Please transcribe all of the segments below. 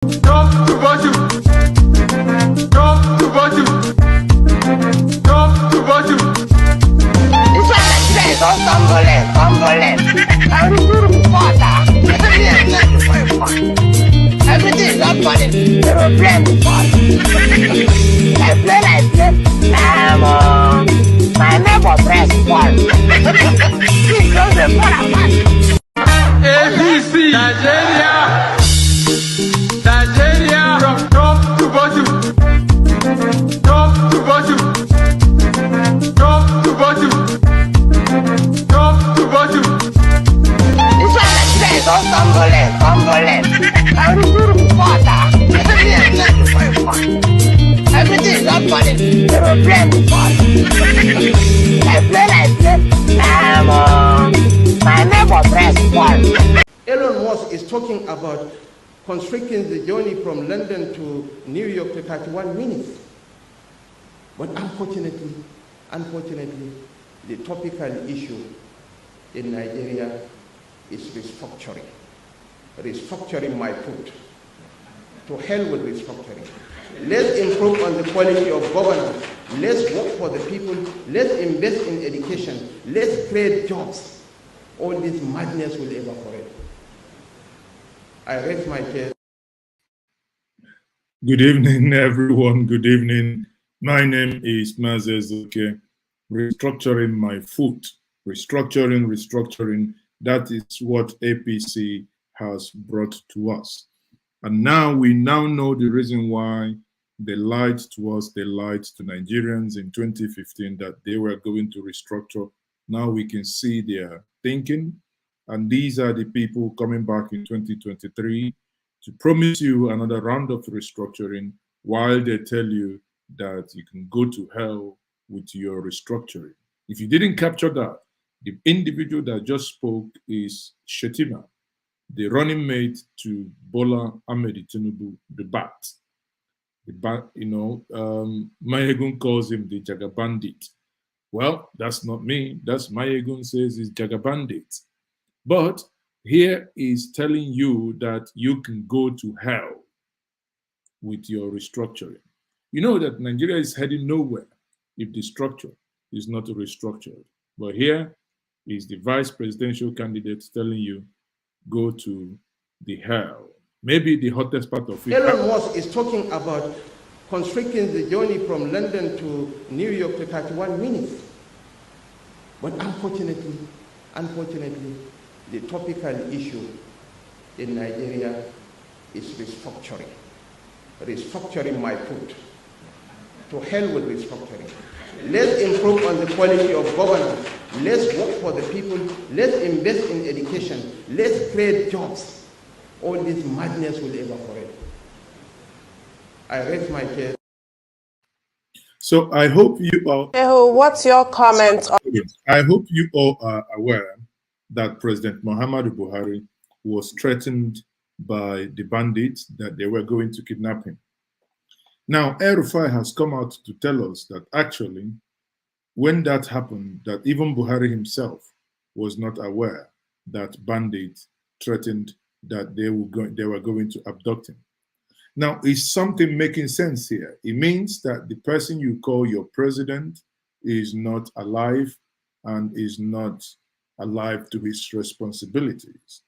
Top to bottom. Top to bottom. Top to bottom. This one like today is all tumbling. I'm beautiful father. Everything is not funny. They will blame the father. I play. My neighbor press ball. He throws the ball apart. APC. Nigeria. From top to bottom. Top to bottom. Top to bottom. Top to bottom. This one like today is all tumbling. I'm beautiful father. Everything is not funny. They will blame the father. I play. My neighbor press ball. Elon Musk is talking about constricting the journey from London to New York to 31 minutes. But unfortunately, the topical issue in Nigeria is restructuring. Restructuring my foot. To hell with restructuring. Let's improve on the quality of governance. Let's work for the people. Let's invest in education. Let's create jobs. All this madness will evaporate. I raise my case. Good evening, everyone. Good evening. My name is Mazezuke. Restructuring my foot. Restructuring. That is what APC has brought to us. And now we know the reason why they lied to us, they lied to Nigerians in 2015 that they were going to restructure. Now we can see their thinking. And these are the people coming back in 2023 to promise you another round of restructuring while they tell you that you can go to hell with your restructuring. If you didn't capture that, the individual that just spoke is Shetima, the running mate to Bola Ahmed Tinubu, the bat. The bat, Mayegun calls him the Jaga Bandit. Well, that's not me. That's Mayegun says he's Jaga Bandit. But here is telling you that you can go to hell with your restructuring. You know that Nigeria is heading nowhere if the structure is not restructured. But here is the vice presidential candidate telling you, go to the hell. Maybe the hottest part of it. Elon Musk is talking about constricting the journey from London to New York to 31 minutes. But unfortunately, the topical issue in Nigeria is restructuring. Restructuring my foot. To hell with restructuring. Let's improve on the quality of governance. Let's work for the people. Let's invest in education. Let's create jobs. All this madness will evaporate. I raise my case. So I hope you all... What's your comment? I hope you all are aware that President Muhammadu Buhari was threatened by the bandits that they were going to kidnap him. Now, El-Rufai has come out to tell us that actually, when that happened, that even Buhari himself was not aware that bandits threatened that they were going to abduct him. Now, is something making sense here? It means that the person you call your president is not alive and is not alive to his responsibilities.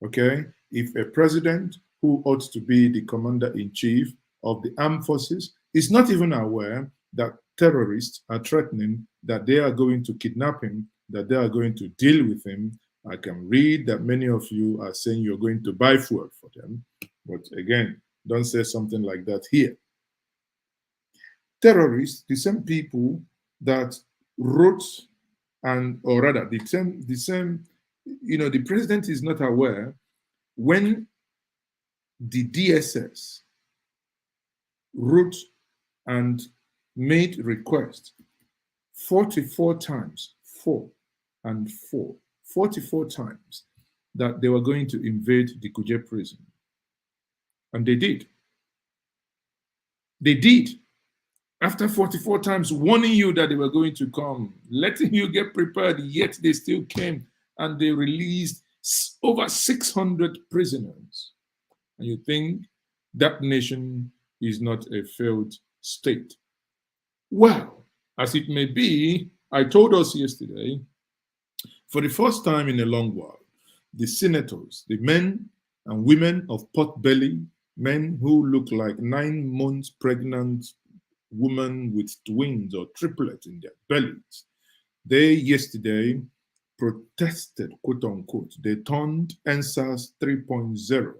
Okay? If a president who ought to be the commander-in-chief of the armed forces is not even aware that terrorists are threatening that they are going to kidnap him, that they are going to deal with him, I can read that many of you are saying you're going to buy fuel for them. But again, don't say something like that here. Terrorists, the same people that wrote or rather the same, the president is not aware when the DSS wrote and made requests 44 times, 44 times that they were going to invade the Kuje prison. And they did. They did. After 44 times warning you that they were going to come, letting you get prepared, yet they still came and they released over 600 prisoners. And you think that nation is not a failed state. Well, as it may be, I told us yesterday, for the first time in a long while, the senators, the men and women of pot belly, men who look like 9 months pregnant women with twins or triplets in their bellies, they yesterday protested, quote unquote. They turned NSAS 3.0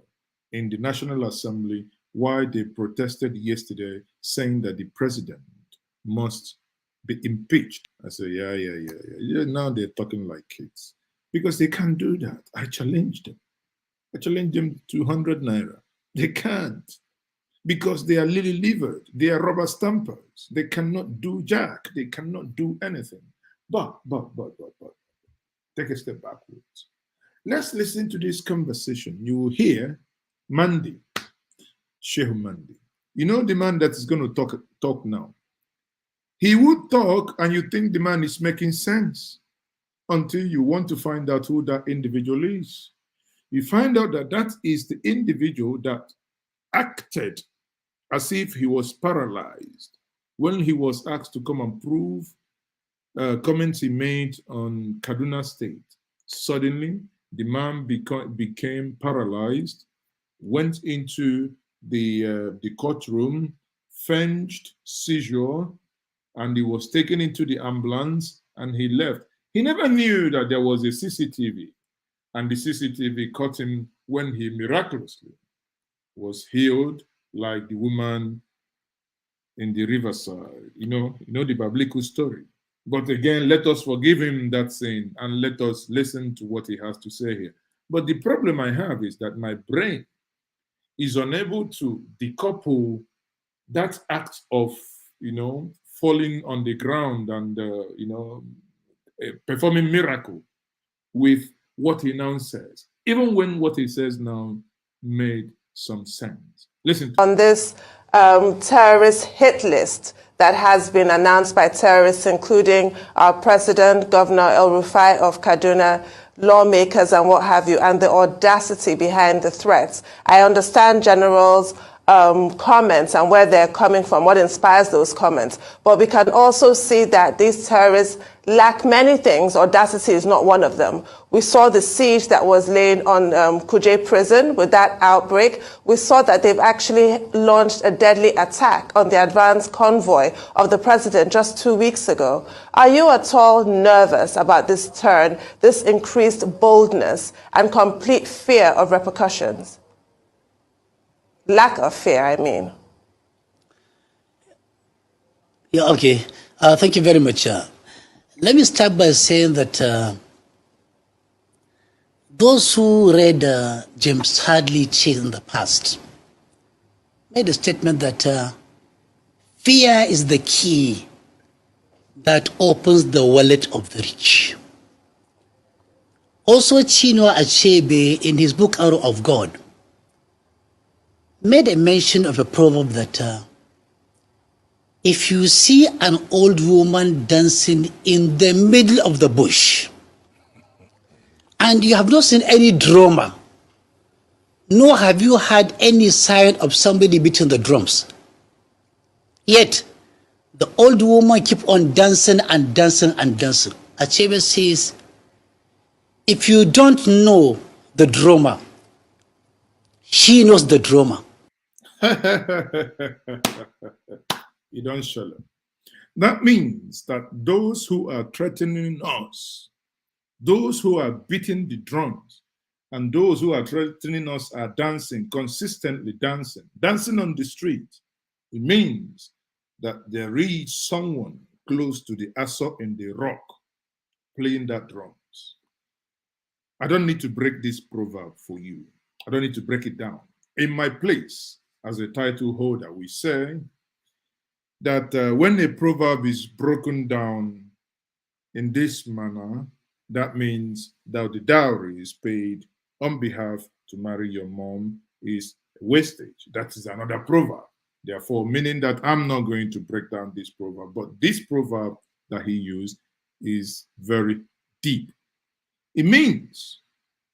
in the National Assembly while they protested yesterday, saying that the president must be impeached. I say, yeah. Now they're talking like kids because they can't do that. I challenged them. I challenged them to 100 naira. They can't because they are lily-livered. They are rubber stampers. They cannot do jack. They cannot do anything. But, take a step backwards. Let's listen to this conversation. You will hear Mandi, Shehu Mandi. You know the man that is going to talk now. He would talk and you think the man is making sense until you want to find out who that individual is. You find out that that is the individual that acted as if he was paralyzed when he was asked to come and prove comments he made on Kaduna State. Suddenly, the man became paralyzed, went into the courtroom, feigned seizure, and he was taken into the ambulance and he left. He never knew that there was a CCTV, and the CCTV caught him when he miraculously was healed, like the woman in the riverside. You know the biblical story. But again, let us forgive him that sin and let us listen to what he has to say here. But the problem I have is that my brain is unable to decouple that act of, falling on the ground and, performing miracle with what he now says, even when what he says now made some sense. Listen to on this terrorist hit list that has been announced by terrorists, including our president, Governor El Rufai of Kaduna, lawmakers and what have you, and the audacity behind the threats. I understand generals' comments and where they're coming from, what inspires those comments. But we can also see that these terrorists lack many things. Audacity is not one of them. We saw the siege that was laid on Kuje prison with that outbreak. We saw that they've actually launched a deadly attack on the advance convoy of the president just 2 weeks ago. Are you at all nervous about this turn, this increased boldness and complete fear of repercussions? Lack of fear, I mean. Yeah, okay. Thank you very much. Let me start by saying that those who read James Hadley Chase in the past made a statement that fear is the key that opens the wallet of the rich. Also, Chinua Achebe, in his book Arrow of God, made a mention of a proverb that if you see an old woman dancing in the middle of the bush and you have not seen any drummer, nor have you had any sign of somebody beating the drums, yet the old woman keep on dancing and dancing and dancing. Achebe says, if you don't know the drummer, she knows the drummer. You don't shut up. That means that those who are threatening us, those who are beating the drums, and those who are threatening us are dancing, consistently dancing on the street. It means that there is someone close to the Aso in the rock playing that drums. I don't need to break this proverb for you. I don't need to break it down. In my place, as a title holder, we say that when a proverb is broken down in this manner, that means that the dowry is paid on behalf to marry your mom is wastage. That is another proverb. Therefore, meaning that I'm not going to break down this proverb, but this proverb that he used is very deep. It means,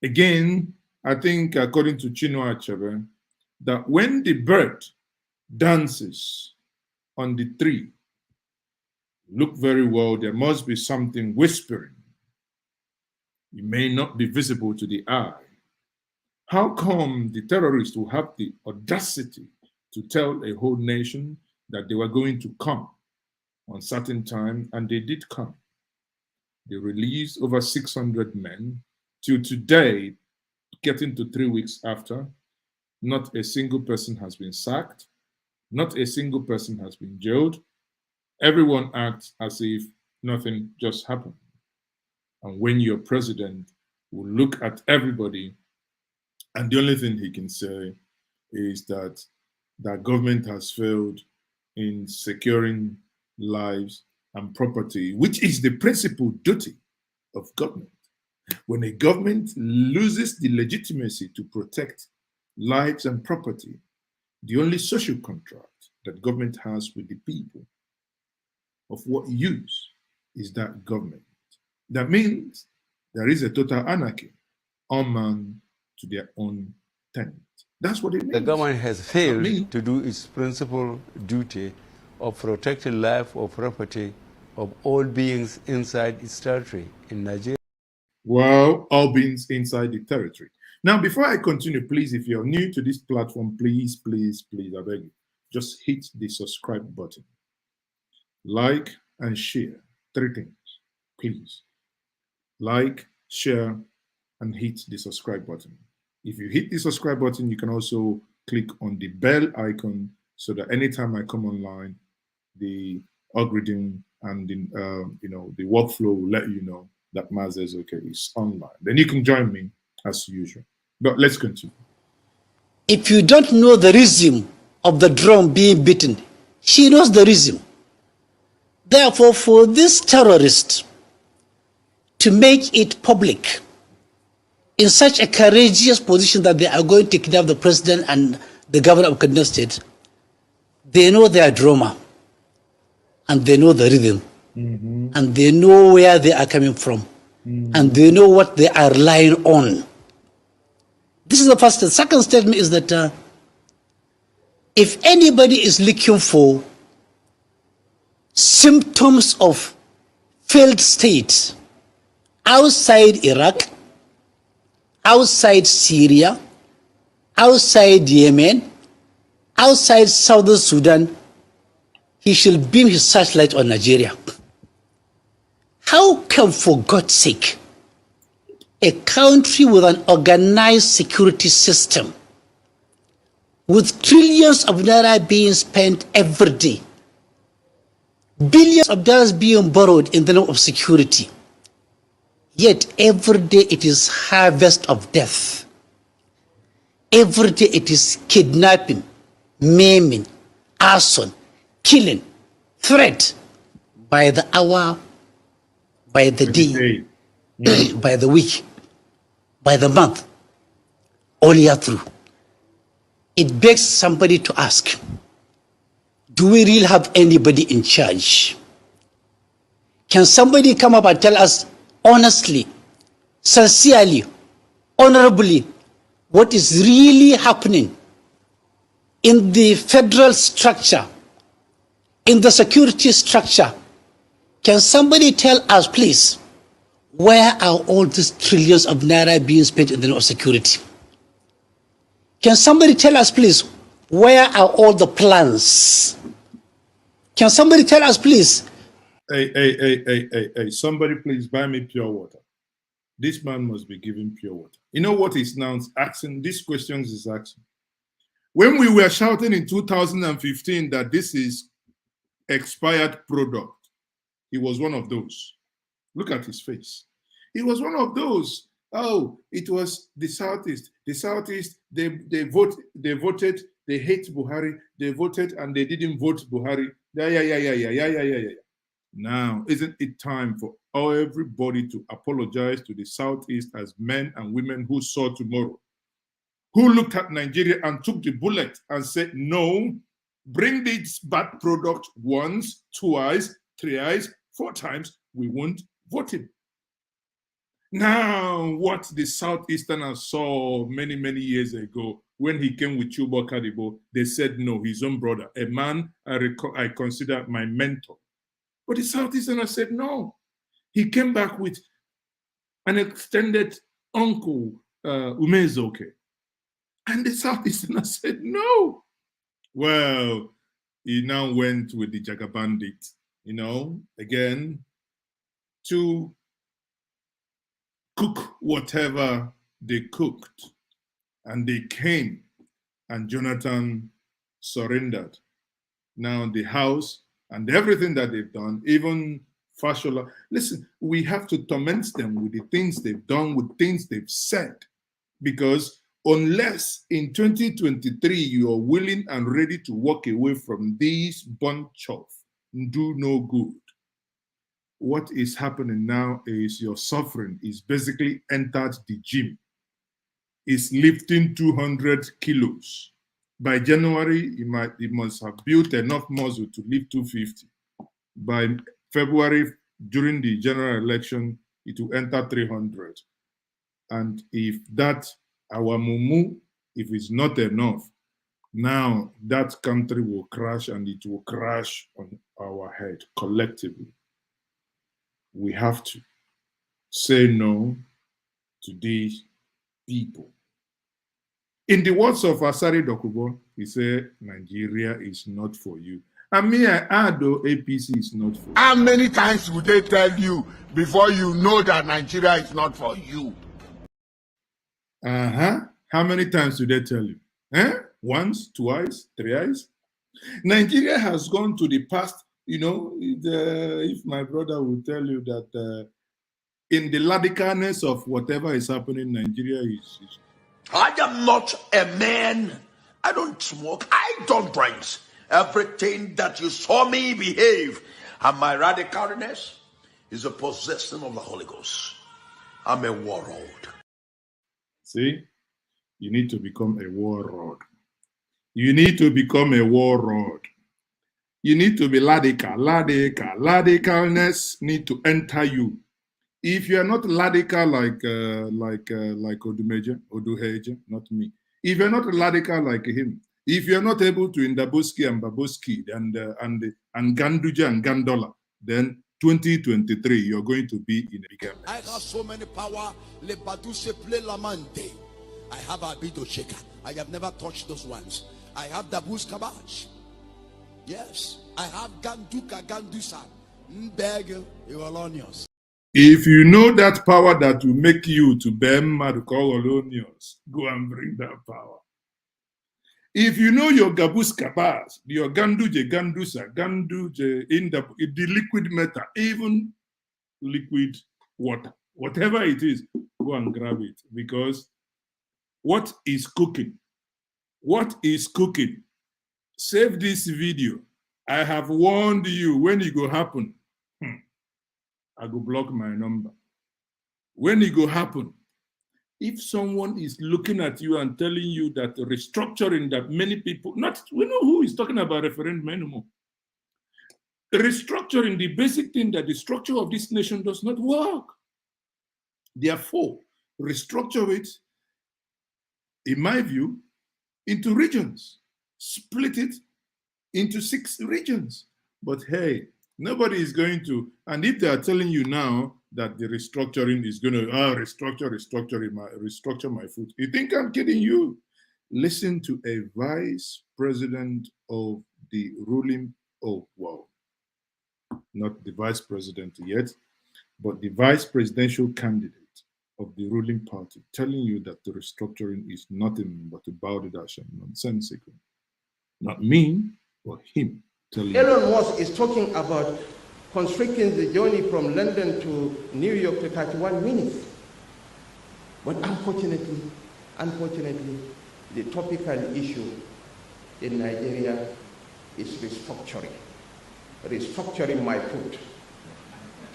again, I think according to Chinua Achebe, that when the bird dances on the tree, look very well, there must be something whispering. It may not be visible to the eye. How come the terrorists will have the audacity to tell a whole nation that they were going to come on certain time, and they did come? They released over 600 men. Till today, getting to 3 weeks after, not a single person has been sacked. Not a single person has been jailed. Everyone acts as if nothing just happened. And when your president will look at everybody, and the only thing he can say is that government has failed in securing lives and property, which is the principal duty of government. When a government loses the legitimacy to protect lives and property, the only social contract that government has with the people, of what use is that government? That means there is a total anarchy, all man to their own tent. That's what it means. The government has failed to do its principal duty of protecting life or property of all beings inside its territory in Nigeria. Well, all beings inside the territory. Now, before I continue, please, if you're new to this platform, please, please, please, I beg you, just hit the subscribe button. Like and share. 3 things, please. Like, share, and hit the subscribe button. If you hit the subscribe button, you can also click on the bell icon so that anytime I come online, the algorithm and the, the workflow will let you know that Mazes is online. Then you can join me as usual. But let's continue. If you don't know the rhythm of the drum being beaten, she knows the rhythm. Therefore, for this terrorist to make it public in such a courageous position that they are going to kidnap the president and the governor of Kaduna State, they know their drama, and they know the rhythm, and they know where they are coming from, and they know what they are relying on. This is the first step. Second statement is that if anybody is looking for symptoms of failed state outside Iraq, outside Syria, outside Yemen, outside Southern Sudan, he shall beam his searchlight on Nigeria. How come, for God's sake, a country with an organized security system, with trillions of naira being spent every day, billions of dollars being borrowed in the name of security, yet every day it is harvest of death. Every day it is kidnapping, maiming, arson, killing, threat, by the hour, by the day, by the week, by the month, all year through. It begs somebody to ask, do we really have anybody in charge? Can somebody come up and tell us honestly, sincerely, honorably, what is really happening in the federal structure, in the security structure? Can somebody tell us, please, where are all these trillions of naira being spent in the name of security? Can somebody tell us, please, where are all the plans? Can somebody tell us, please? Hey, somebody please buy me pure water. This man must be given pure water. You know what he's now asking? These questions is asking. When we were shouting in 2015 that this is expired product, he was one of those. Look at his face. He was one of those. Oh, it was the Southeast. The Southeast, they voted, they hate Buhari, they voted and they didn't vote Buhari. Yeah. Now, isn't it time for everybody to apologize to the Southeast as men and women who saw tomorrow, who looked at Nigeria and took the bullet and said, no, bring this bad product once, twice, 3 4 times, we won't vote him. Now, what the Southeasterners saw many, many years ago when he came with Chubo Kadibo, they said no, his own brother, a man I consider my mentor. But the Southeasterners said no. He came back with an extended uncle, Umezoke. And the Southeasterners said no. Well, he now went with the Jaga Bandit, you know, again, to cook whatever they cooked. And they came, and Jonathan surrendered. Now the house and everything that they've done, even Fashola, listen, we have to torment them with the things they've done, with things they've said, because unless in 2023 you are willing and ready to walk away from this bunch of do no good, what is happening now is your suffering is basically entered the gym. Is lifting 200 kilos. By January, you must have built enough muscle to lift 250. By February, during the general election, it will enter 300. And if that, our mumu, if it's not enough, now that country will crash, and it will crash on our head collectively. We have to say no to these people. In the words of Asari Dokubo, he said, Nigeria is not for you. And me, I add, though, APC is not for you. How many times would they tell you before you know that Nigeria is not for you? How many times do they tell you? Once, twice, thrice? Nigeria has gone to the past, you know, if my brother will tell you that in the radicalness of whatever is happening, Nigeria is. I am not a man. I don't smoke. I don't drink. Everything that you saw me behave and my radicalness is a possession of the Holy Ghost. I'm a warlord. See, you need to become a warlord. You need to become a warlord. You need to be radical. Radicalness need to enter you. If you are not radical like Oduheje, not me. If you're not radical like him, if you're not able to Indabuski and Babuski and Ganduja and Gandola, then 2023 you're going to be in a bigger mess. I have so many power. Le Baduse play Lamante. I have a Abido Shaker. I have never touched those ones. I have Dabus Kabash. Yes, I have Ganduka Gandusa. Mbeg Iwalonios. If you know that power that will make you to be Madukogolonios, go and bring that power. If you know your Gabus Kabas, your Ganduje, Gandusa, Ganduje, in the liquid matter, even liquid water, whatever it is, go and grab it. Because what is cooking? What is cooking? Save this video. I have warned you when it go happen. I go block my number. When it go happen, if someone is looking at you and telling you that restructuring that many people, we know who is talking about referendum anymore. Restructuring, the basic thing that the structure of this nation does not work. Therefore, restructure it, in my view, into regions. Split it into 6 regions. But hey, nobody is going to, and if they are telling you now that the restructuring is going to, restructure my foot, you think I'm kidding you? Listen to a vice president of the ruling, not the vice president yet, but the vice presidential candidate of the ruling party telling you that the restructuring is nothing but a balderdash and nonsensical. Not me, but him. Elon Musk is talking about constricting the journey from London to New York to 31 minutes. But unfortunately, the topical issue in Nigeria is restructuring. Restructuring my foot.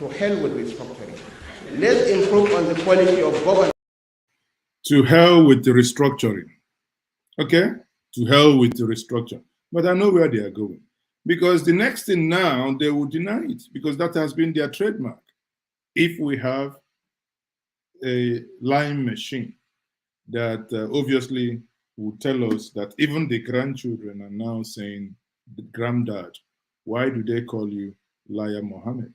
To hell with restructuring. Let's improve on the quality of government. To hell with the restructuring. Okay? To hell with the restructure. But I know where they are going. Because the next thing now, they will deny it, because that has been their trademark. If we have a lying machine that obviously will tell us that even the grandchildren are now saying, "Granddad, why do they call you Liar Mohammed?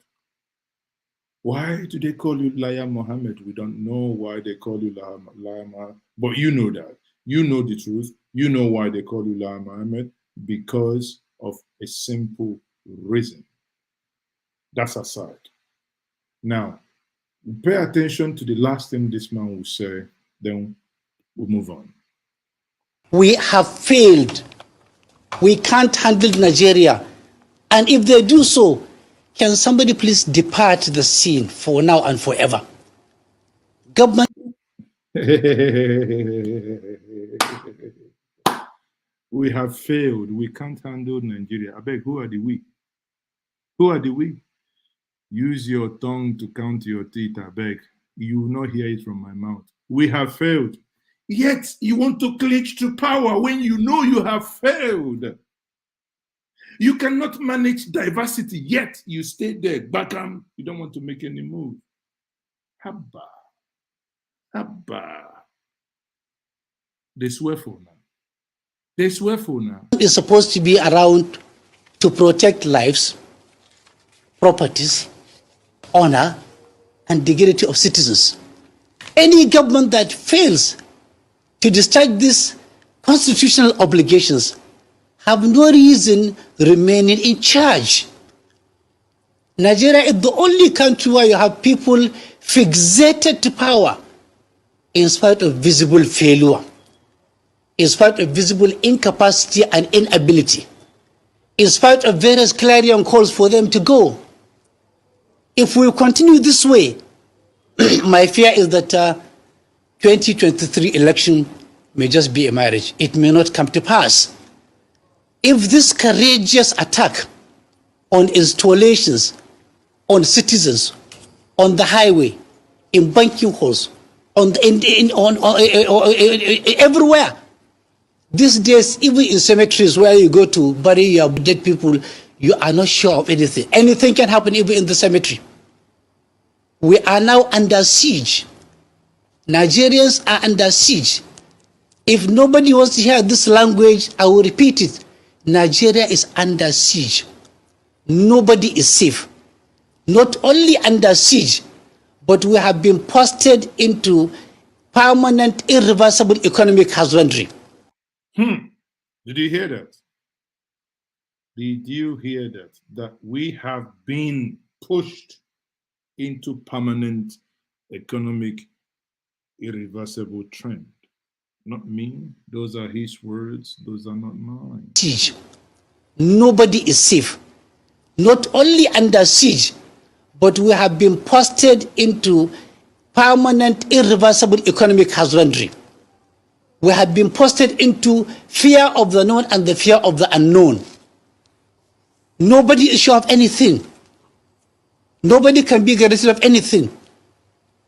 Why do they call you Liar Mohammed? We don't know why they call you Liar Mohammed, but you know that. You know the truth. You know why they call you Liar Mohammed, because of a simple reason. That's aside. Now, pay attention to the last thing this man will say, then we'll move on. We have failed. We can't handle Nigeria. And if they do so, can somebody please depart the scene for now and forever? Government. We have failed. We can't handle Nigeria. I beg, who are the we? Who are the we? Use your tongue to count your teeth, I beg. You will not hear it from my mouth. We have failed. Yet you want to cling to power when you know you have failed. You cannot manage diversity, yet you stay there. Bakam, you don't want to make any move. Habba. Habba. They swear for now. They swear for now. Is supposed to be around to protect lives, properties, honor, and dignity of citizens. Any government that fails to discharge these constitutional obligations have no reason remaining in charge. Nigeria is the only country where you have people fixated to power in spite of visible failure, in spite of visible incapacity and inability, in spite of various clarion calls for them to go. If we continue this way, my fear is that 2023 election may just be a marriage. It may not come to pass. If this courageous attack on installations, on citizens, on the highway, in banking halls, everywhere, these days, even in cemeteries where you go to bury your dead people, you are not sure of anything. Anything can happen even in the cemetery. We are now under siege. Nigerians are under siege. If nobody wants to hear this language, I will repeat it. Nigeria is under siege. Nobody is safe. Not only under siege, but we have been posted into permanent, irreversible economic husbandry. Did you hear that? Did you hear that? That we have been pushed into permanent economic irreversible trend. Not me. Those are his words. Those are not mine. Siege. Nobody is safe. Not only under siege, but we have been posted into permanent, irreversible economic husbandry. We have been posted into fear of the known and the fear of the unknown. Nobody is sure of anything. Nobody can be guaranteed of anything.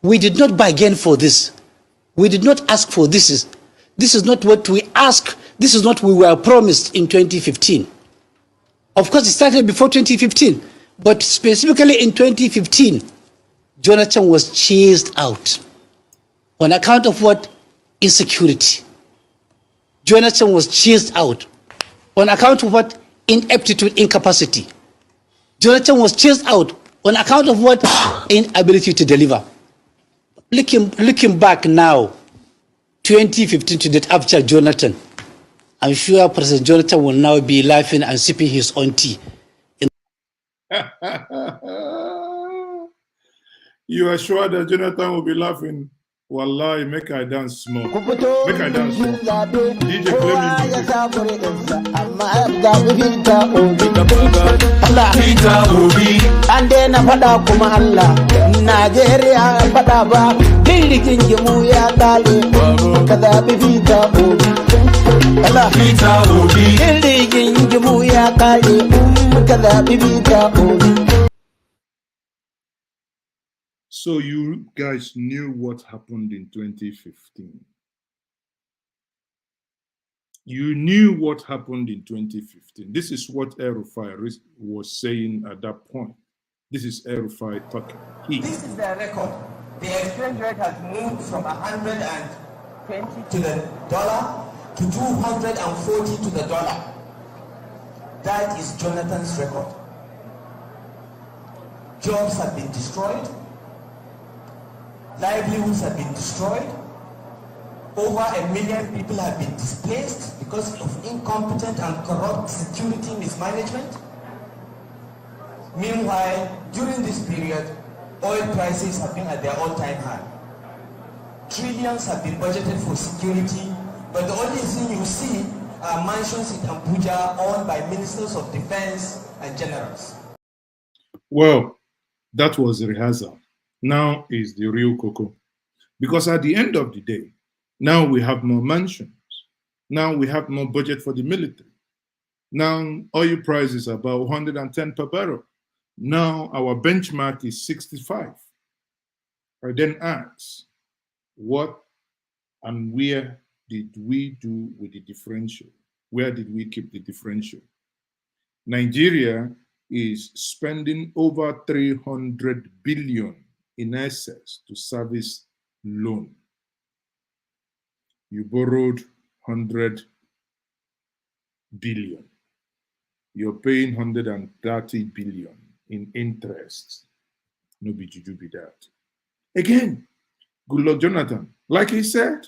We did not bargain for this. We did not ask for this. This is not what we asked. This is not what we were promised in 2015. Of course, it started before 2015, but specifically in 2015, Jonathan was chased out. On account of what? Insecurity. Jonathan was chased out. On account of what? Ineptitude, incapacity. Jonathan was chased out. On account of what? Inability to deliver. Looking back now, 2015 to date after Jonathan, I'm sure President Jonathan will now be laughing and sipping his own tea. You are sure that Jonathan will be laughing? Wallahi, make I dance small. Make I dance small. DJ, play me music. And then I pada kuma Allah Nigeria pada ba Billikin jimu ya kale Kada bibita obi Allah bibita obi Billikin jimu ya kale Kada bibita obi. So you guys knew what happened in 2015. You knew what happened in 2015. This is what El-Rufai was saying at that point. This is El-Rufai talking. This is the record. The exchange rate has moved from 120 to the dollar, to 240 to the dollar. That is Jonathan's record. Jobs have been destroyed. Livelihoods have been destroyed. Over 1 million people have been displaced because of incompetent and corrupt security mismanagement. Meanwhile, during this period, oil prices have been at their all-time high. Trillions have been budgeted for security, but the only thing you see are mansions in Abuja owned by ministers of defense and generals. Well, that was the rehearsal. Now is the real cocoa. Because at the end of the day, now we have more mansions. Now we have more budget for the military. Now oil price is about 110 per barrel. Now our benchmark is 65. I then ask, what and where did we do with the differential? Where did we keep the differential? Nigeria is spending over 300 billion in excess to service loan. You borrowed 100 billion. You're paying 130 billion in interest. No be juju be that. Again, good luck, Jonathan. Like he said,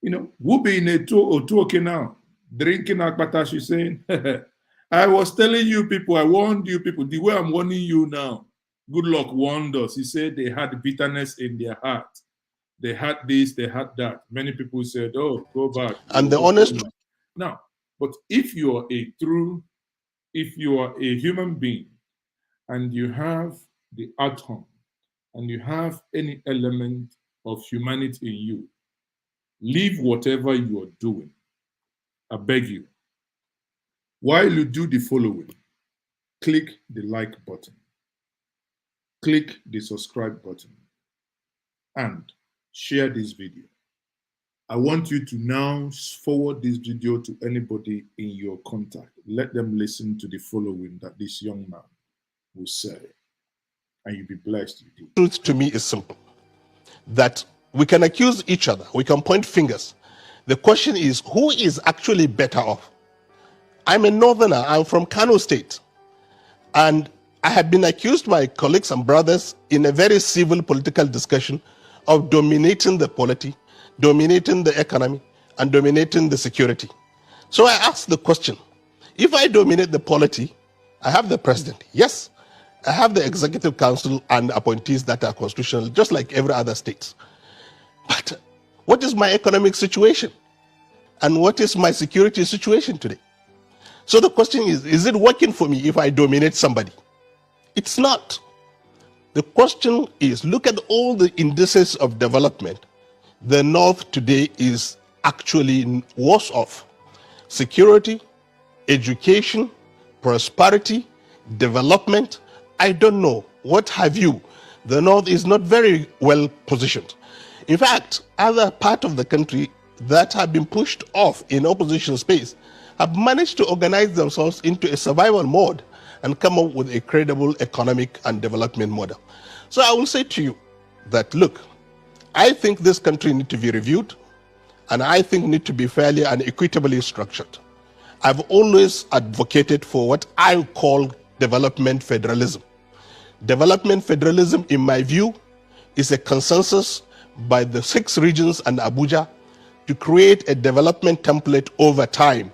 we'll be in a two okay now, drinking akpata, she's saying, I was telling you people, I warned you people, the way I'm warning you now, good luck warned us. He said they had bitterness in their heart. They had this, they had that. Many people said, oh, go back. And the honest... Now, but if you are a human being and you have the atom and you have any element of humanity in you, leave whatever you are doing. I beg you. While you do the following, click the like button, click the subscribe button, and share this video. I want you to now forward this video to anybody in your contact. Let them listen to the following that this young man will say, and you'll be blessed. You do. Truth to me is simple, that we can accuse each other, we can point fingers. The question is, who is actually better off? I'm a northerner, I'm from Kano State, and I have been accused by colleagues and brothers in a very civil political discussion of dominating the polity, dominating the economy, and dominating the security. So I ask the question, if I dominate the polity, I have the president, yes, I have the executive council and appointees that are constitutional, just like every other state. But what is my economic situation? And what is my security situation today? So the question is it working for me if I dominate somebody? It's not. The question is, look at all the indices of development. The North today is actually worse off. Security, education, prosperity, development, I don't know. What have you? The North is not very well positioned. In fact, other parts of the country that have been pushed off in opposition space have managed to organize themselves into a survival mode and come up with a credible economic and development model. So I will say to you that, look, I think this country needs to be reviewed, and I think need to be fairly and equitably structured. I've always advocated for what I call development federalism. Development federalism, in my view, is a consensus by the 6 regions and Abuja to create a development template over time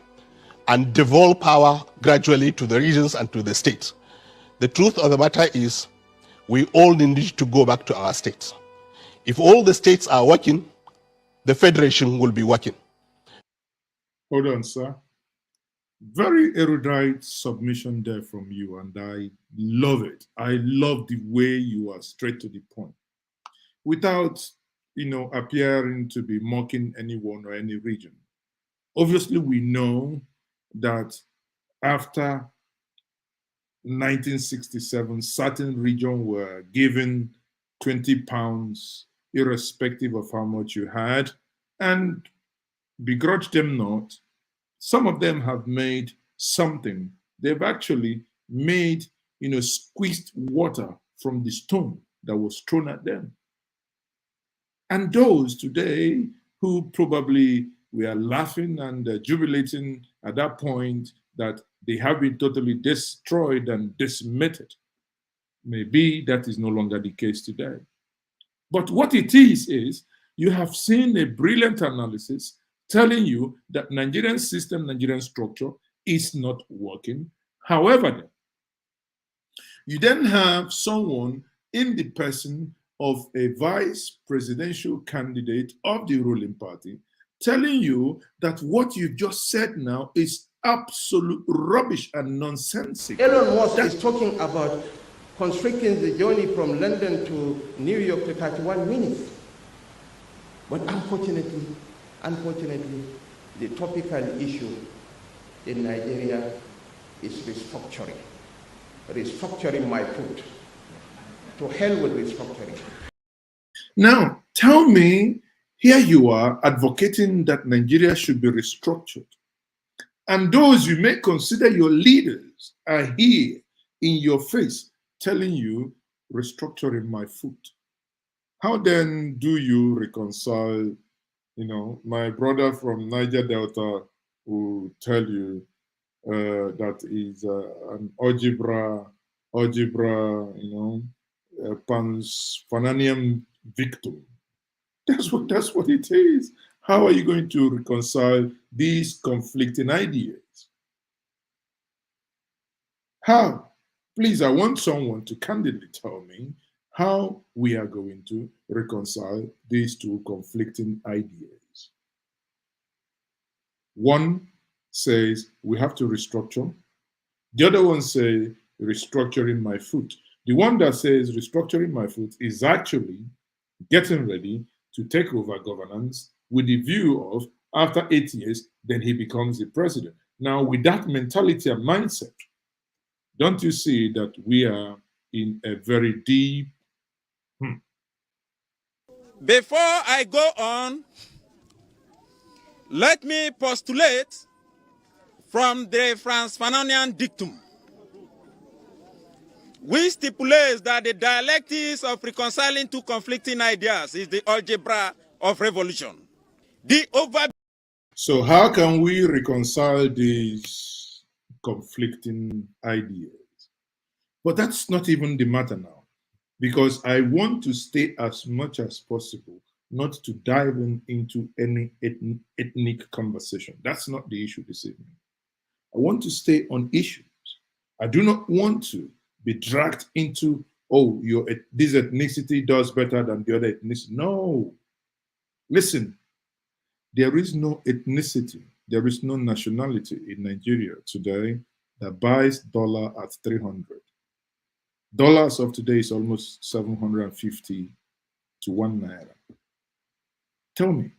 and devolve power gradually to the regions and to the states. The truth of the matter is, we all need to go back to our states. If all the states are working, the federation will be working. Hold on, sir. Very erudite submission there from you, and I love it. I love the way you are straight to the point, without, appearing to be mocking anyone or any region. Obviously, we know that after 1967, certain regions were given 20 pounds, irrespective of how much you had, and begrudge them not. Some of them have made something. They've actually made, squeezed water from the stone that was thrown at them. And those today who probably we are laughing and jubilating at that point that they have been totally destroyed and decimated. Maybe that is no longer the case today. But what it is you have seen a brilliant analysis telling you that Nigerian system, Nigerian structure is not working. However, you then have someone in the person of a vice presidential candidate of the ruling party telling you that what you just said now is absolute rubbish and nonsensical. Elon Musk is talking about constricting the journey from London to New York to 31 minutes. But unfortunately, the topical issue in Nigeria is restructuring. Restructuring my foot. To hell with restructuring. Now, tell me, here you are advocating that Nigeria should be restructured. And those you may consider your leaders are here in your face telling you restructuring my foot. How then do you reconcile, my brother from Niger Delta will tell you that is an algebra, Panfananian victim. That's what it is. How are you going to reconcile these conflicting ideas? How? Please, I want someone to candidly tell me how we are going to reconcile these two conflicting ideas. One says we have to restructure. The other one says restructuring my foot. The one that says restructuring my foot is actually getting ready to take over governance with the view of after 8 years, then he becomes the president. Now, with that mentality and mindset, don't you see that we are in a very deep... Before I go on, let me postulate from the Frantz Fanonian dictum, which stipulates that the dialectics of reconciling two conflicting ideas is the algebra of revolution. So how can we reconcile these conflicting ideas? But that's not even the matter now, because I want to stay as much as possible not to dive into any ethnic conversation. That's not the issue this evening. I want to stay on issues. I do not want to be dragged into, oh, this ethnicity does better than the other ethnicity. No. Listen, there is no ethnicity, there is no nationality in Nigeria today that buys dollar at 300. Dollars of today is almost 750 to 1 naira. Tell me,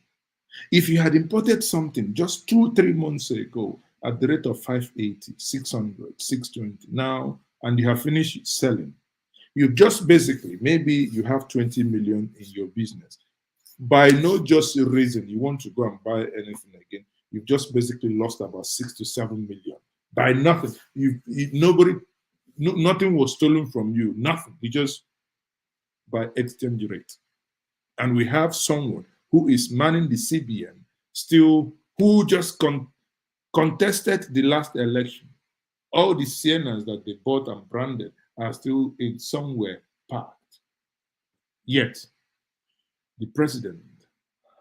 if you had imported something just 2-3 months ago at the rate of 580, 600, 620 now, and you have finished selling, you just basically, maybe you have 20 million in your business. By no just reason you want to go and buy anything again, you've just basically lost about 6 to 7 million. By nothing. Nothing was stolen from you, nothing. You just by exchange rate. And we have someone who is manning the CBN still, who just contested the last election. All the Siennas that they bought and branded are still in somewhere parked. Yet, the president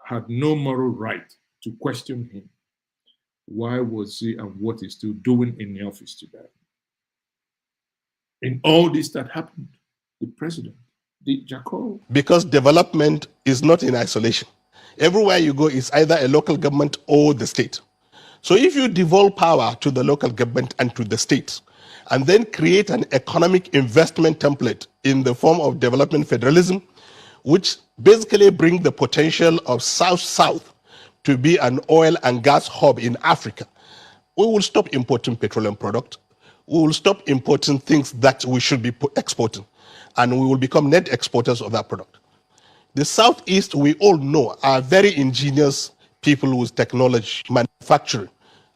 had no moral right to question him. Why was he and what he's still doing in the office today? In all this that happened, the president did jackal. Because development is not in isolation. Everywhere you go is either a local government or the state. So if you devolve power to the local government and to the state, and then create an economic investment template in the form of development federalism, which basically bring the potential of South-South to be an oil and gas hub in Africa, we will stop importing petroleum products. We will stop importing things that we should be exporting, and we will become net exporters of that product. The Southeast, we all know, are very ingenious people with technology, manufacturing,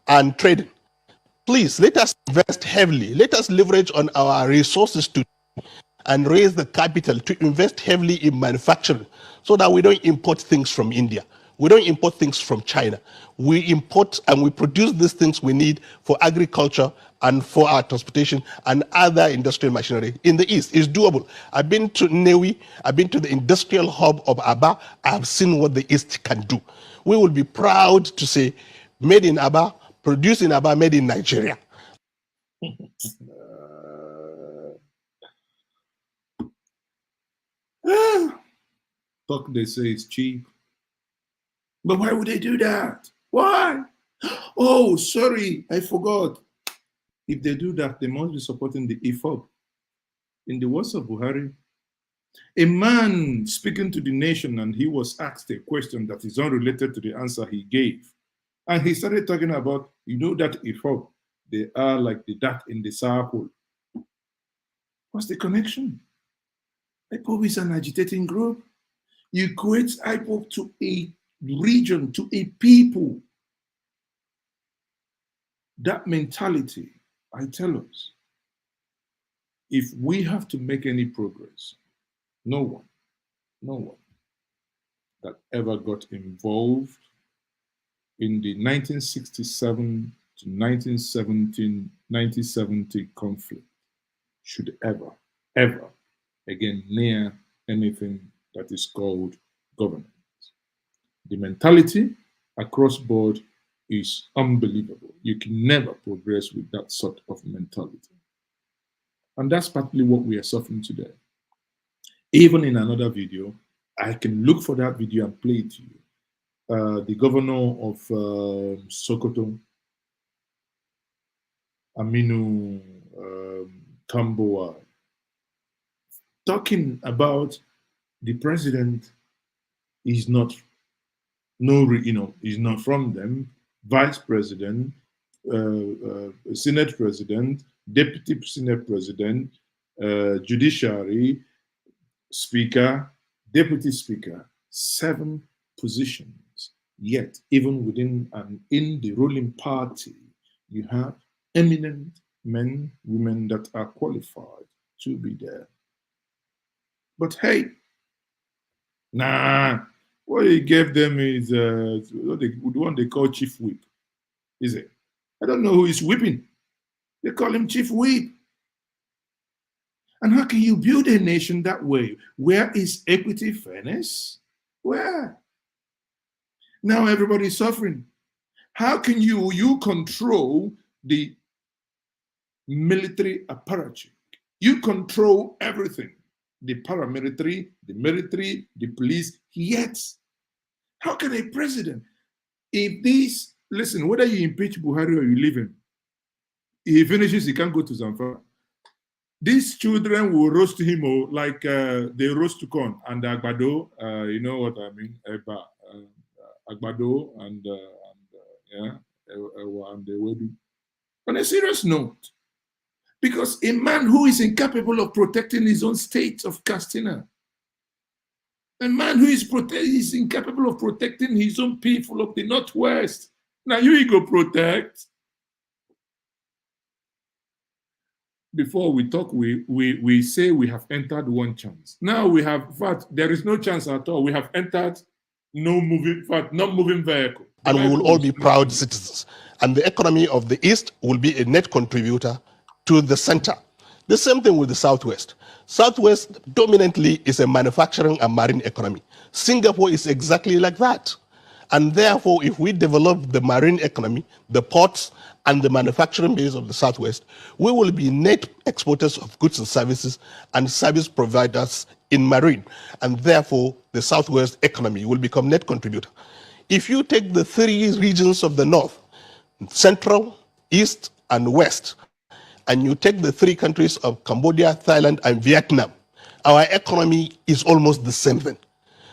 and trading. Please, let us invest heavily. Let us leverage on our resources and raise the capital to invest heavily in manufacturing so that we don't import things from India. We don't import things from China. We import and we produce these things we need for agriculture and for our transportation and other industrial machinery in the East. It's doable. I've been to Newi, I've been to the industrial hub of Aba. I have seen what the East can do. We will be proud to say, made in Aba, produced in Aba, made in Nigeria. Talk, they say it's cheap. But why would they do that? Why? Oh, sorry, I forgot. If they do that, they must be supporting the IFOB. In the words of Buhari, a man speaking to the nation, and he was asked a question that is unrelated to the answer he gave. And he started talking about, you know that IFOB, they are like the duck in the circle. What's the connection? IPOB is an agitating group. You equate IPOB to a region, to a people. That mentality, I tell us, if we have to make any progress, no one that ever got involved in the 1967 to 1970 conflict should ever again near anything that is called governance. The mentality across board is unbelievable. You can never progress with that sort of mentality. And that's partly what we are suffering today. Even in another video, I can look for that video and play it to you. The governor of Sokoto, Aminu Tambuwal, talking about the president is not is not from them, vice president, senate president, deputy senate president, judiciary, speaker, deputy speaker, 7 positions. Yet, even within and in the ruling party, you have eminent men, women that are qualified to be there. But hey, nah, what he gave them is the one they call chief whip, is it? I don't know who is whipping. They call him chief whip. And how can you build a nation that way? Where is equity, fairness? Where? Now everybody's suffering. How can you control the military apparatus? You control everything. The paramilitary, the military, the police, yet how can a president, if this, listen, whether you impeach Buhari or you leave him, if he finishes, he can't go to Zamfara. These children will roast him like they roast to corn and Agbado, you know what I mean, Agbado and the Wedu. On a serious note, because a man who is incapable of protecting his own state of Castina, a man who is incapable of protecting his own people of the Northwest, now you go protect. Before we talk, we say we have entered one chance. Now we have, in fact, there is no chance at all. We have entered not moving vehicle. And we will all be proud citizens. And the economy of the East will be a net contributor to the center. The same thing with the Southwest. Southwest dominantly is a manufacturing and marine economy. Singapore is exactly like that. And therefore, if we develop the marine economy, the ports, and the manufacturing base of the Southwest, we will be net exporters of goods and services and service providers in marine. And therefore, the Southwest economy will become net contributor. If you take the 3 regions of the North, Central, East, and West, and you take the 3 countries of Cambodia, Thailand, and Vietnam, our economy is almost the same thing.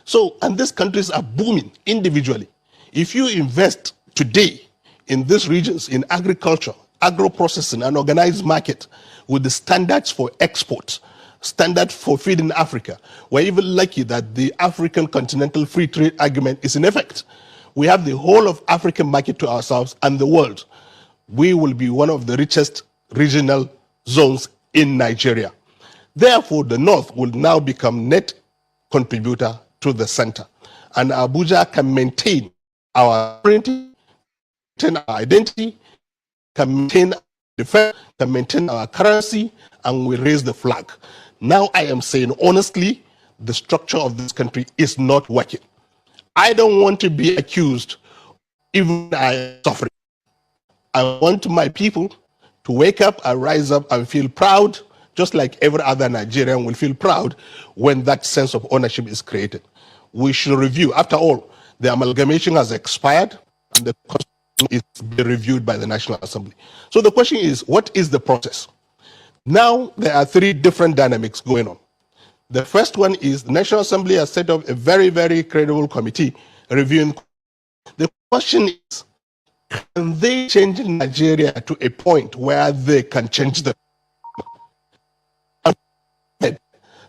So, and these countries are booming individually. If you invest today in these regions, in agriculture, agro-processing, and organized market, with the standards for export, standard for feeding Africa, we're even lucky that the African Continental Free Trade Agreement is in effect. We have the whole of African market to ourselves and the world. We will be one of the richest regional zones in Nigeria. Therefore, the North will now become net contributor to the center. and Abuja can maintain our sovereignty, maintain our identity, can maintain our defense, can maintain our currency, and we raise the flag. Now I am saying honestly, the structure of this country is not working. I don't want to be accused even I am suffering. I want my people to wake up and rise up and feel proud, just like every other Nigerian will feel proud when that sense of ownership is created. We should review. After all, the amalgamation has expired and the constitution is being reviewed by the National Assembly. So the question is, what is the process? Now there are three different dynamics going on. The first one is the National Assembly has set up a very, very credible committee reviewing. The question is, can they change Nigeria to a point where they can change the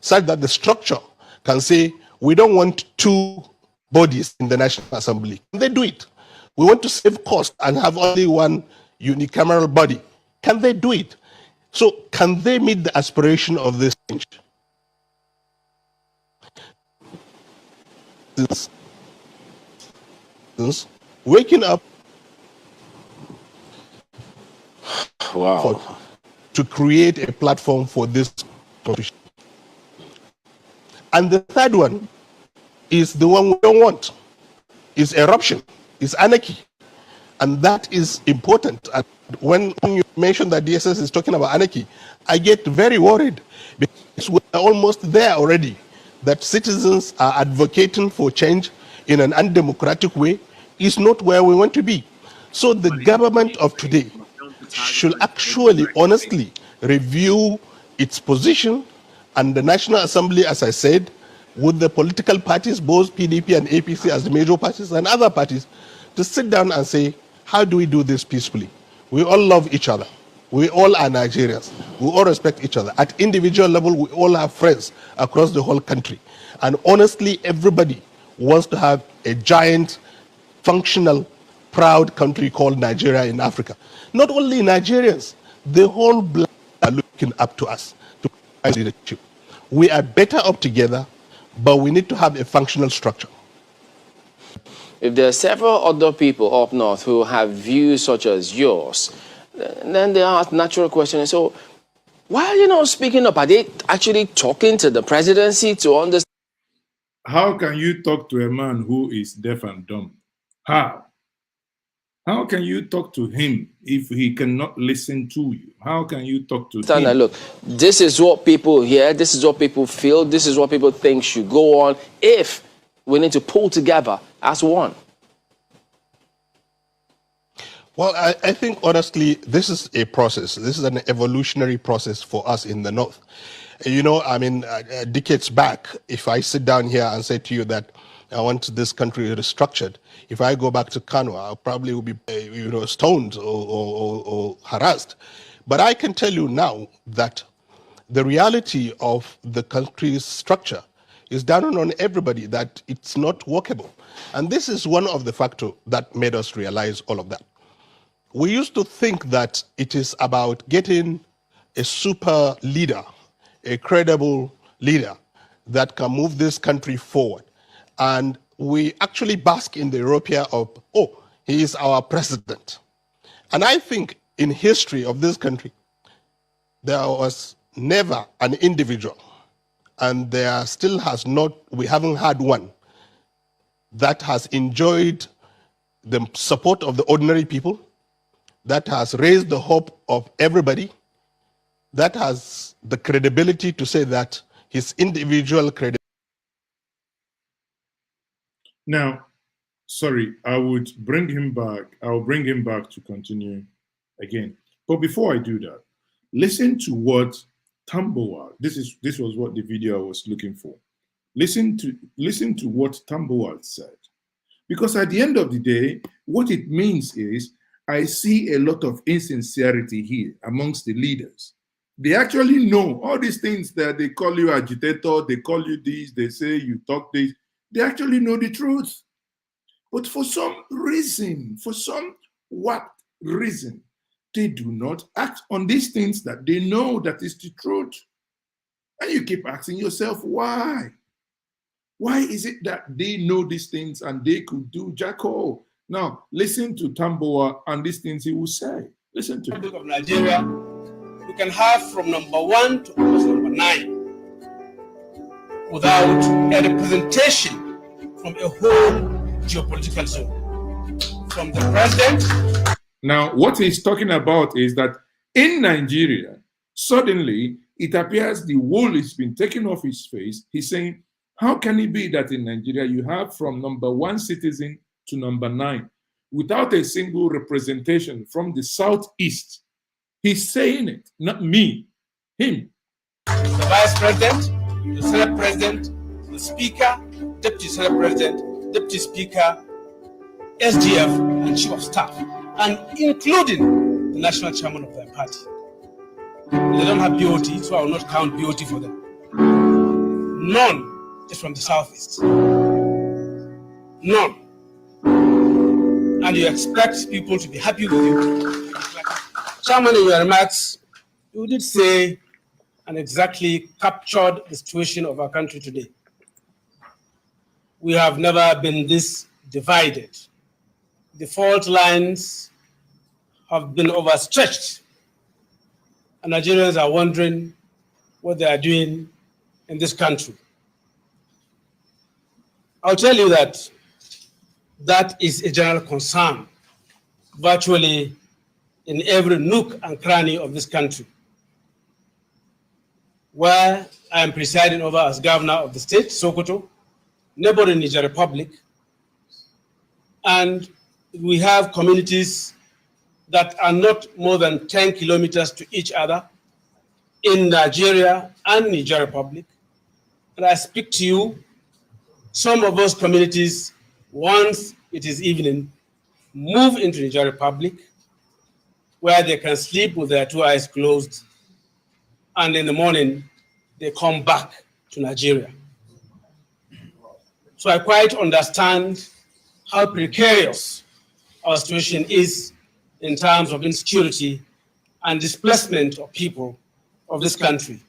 such that the structure can say, we don't want two bodies in the National Assembly. Can they do it? We want to save cost and have only one unicameral body. Can they do it? So can they meet the aspiration of this change? Waking up to create a platform for this constitution. And the third one is the one we don't want, is eruption, is anarchy. And that is important. And when you mention that DSS is talking about anarchy, I get very worried because we're almost there already, that citizens are advocating for change in an undemocratic way is not where we want to be. So the government of today should actually honestly review its position, and the National Assembly, as I said, with the political parties, both PDP and APC as the major parties and other parties, to sit down and say, how do we do this peacefully? We all love each other. We all are Nigerians. We all respect each other. At individual level, we all have friends across the whole country. And honestly, everybody wants to have a giant, functional, proud country called Nigeria in Africa. Not only Nigerians, the whole black are looking up to us to provide leadership. We are better up together, but we need to have a functional structure. If there are several other people up north who have views such as yours, then they ask natural questions. So why are you not speaking up? Are they actually talking to the presidency to understand? How can you talk to a man who is deaf and dumb? How? How can you talk to him if he cannot listen to you? How can you talk to him? Look, this is what people hear, this is what people feel, this is what people think should go on if we need to pull together as one. Well, I think, honestly, this is a process. This is an evolutionary process for us in the North. You know, I mean, decades back, if I sit down here and say to you that I want this country restructured, if I go back to Kano, I probably will be, stoned or harassed. But I can tell you now that the reality of the country's structure is down on everybody, that it's not workable. And this is one of the factors that made us realize all of that. We used to think that it is about getting a super leader, a credible leader that can move this country forward. And we actually bask in the Europea of, oh, he is our president. And I think in history of this country, there was never an individual, and there still has not, we haven't had one, that has enjoyed the support of the ordinary people, that has raised the hope of everybody, that has the credibility to say that his individual credibility. Now, sorry, I would bring him back. I'll bring him back to continue again. But before I do that, listen to what Tambuwal, this was what the video I was looking for. Listen to what Tambuwal said. Because at the end of the day, what it means is, I see a lot of insincerity here amongst the leaders. They actually know all these things that they call you agitator, they call you this, they say you talk this. They actually know the truth. But for some reason, they do not act on these things that they know that is the truth. And you keep asking yourself, why? Why is it that they know these things and they could do jack all? Now, listen to Tamboa and these things he will say. Listen to Republic of Nigeria, we can have from number 1 to almost number 9 without a representation from a whole geopolitical zone. From the president. Now, what he's talking about is that in Nigeria, suddenly it appears the wool has been taken off his face. He's saying, how can it be that in Nigeria you have from number 1 citizen to number 9 without a single representation from the southeast? He's saying it, not me, him. The vice president, the senate president, the speaker, deputy senate president, deputy speaker, SDF, and chief of staff, and including the national chairman of their party. They don't have BOT, so I will not count BOT for them. None is from the southeast. None. And you expect people to be happy with you. Chairman, in your remarks, you did say and exactly captured the situation of our country today. We have never been this divided. The fault lines have been overstretched, and Nigerians are wondering what they are doing in this country. I'll tell you that that is a general concern virtually in every nook and cranny of this country. Where I am presiding over as governor of the state, Sokoto, neighboring Niger Republic, and we have communities that are not more than 10 kilometers to each other in Nigeria and Niger Republic. And I speak to you, some of those communities, once it is evening, move into Niger Republic, where they can sleep with their 2 eyes closed, and in the morning, they come back to Nigeria. So I quite understand how precarious our situation is in terms of insecurity and displacement of people of this country.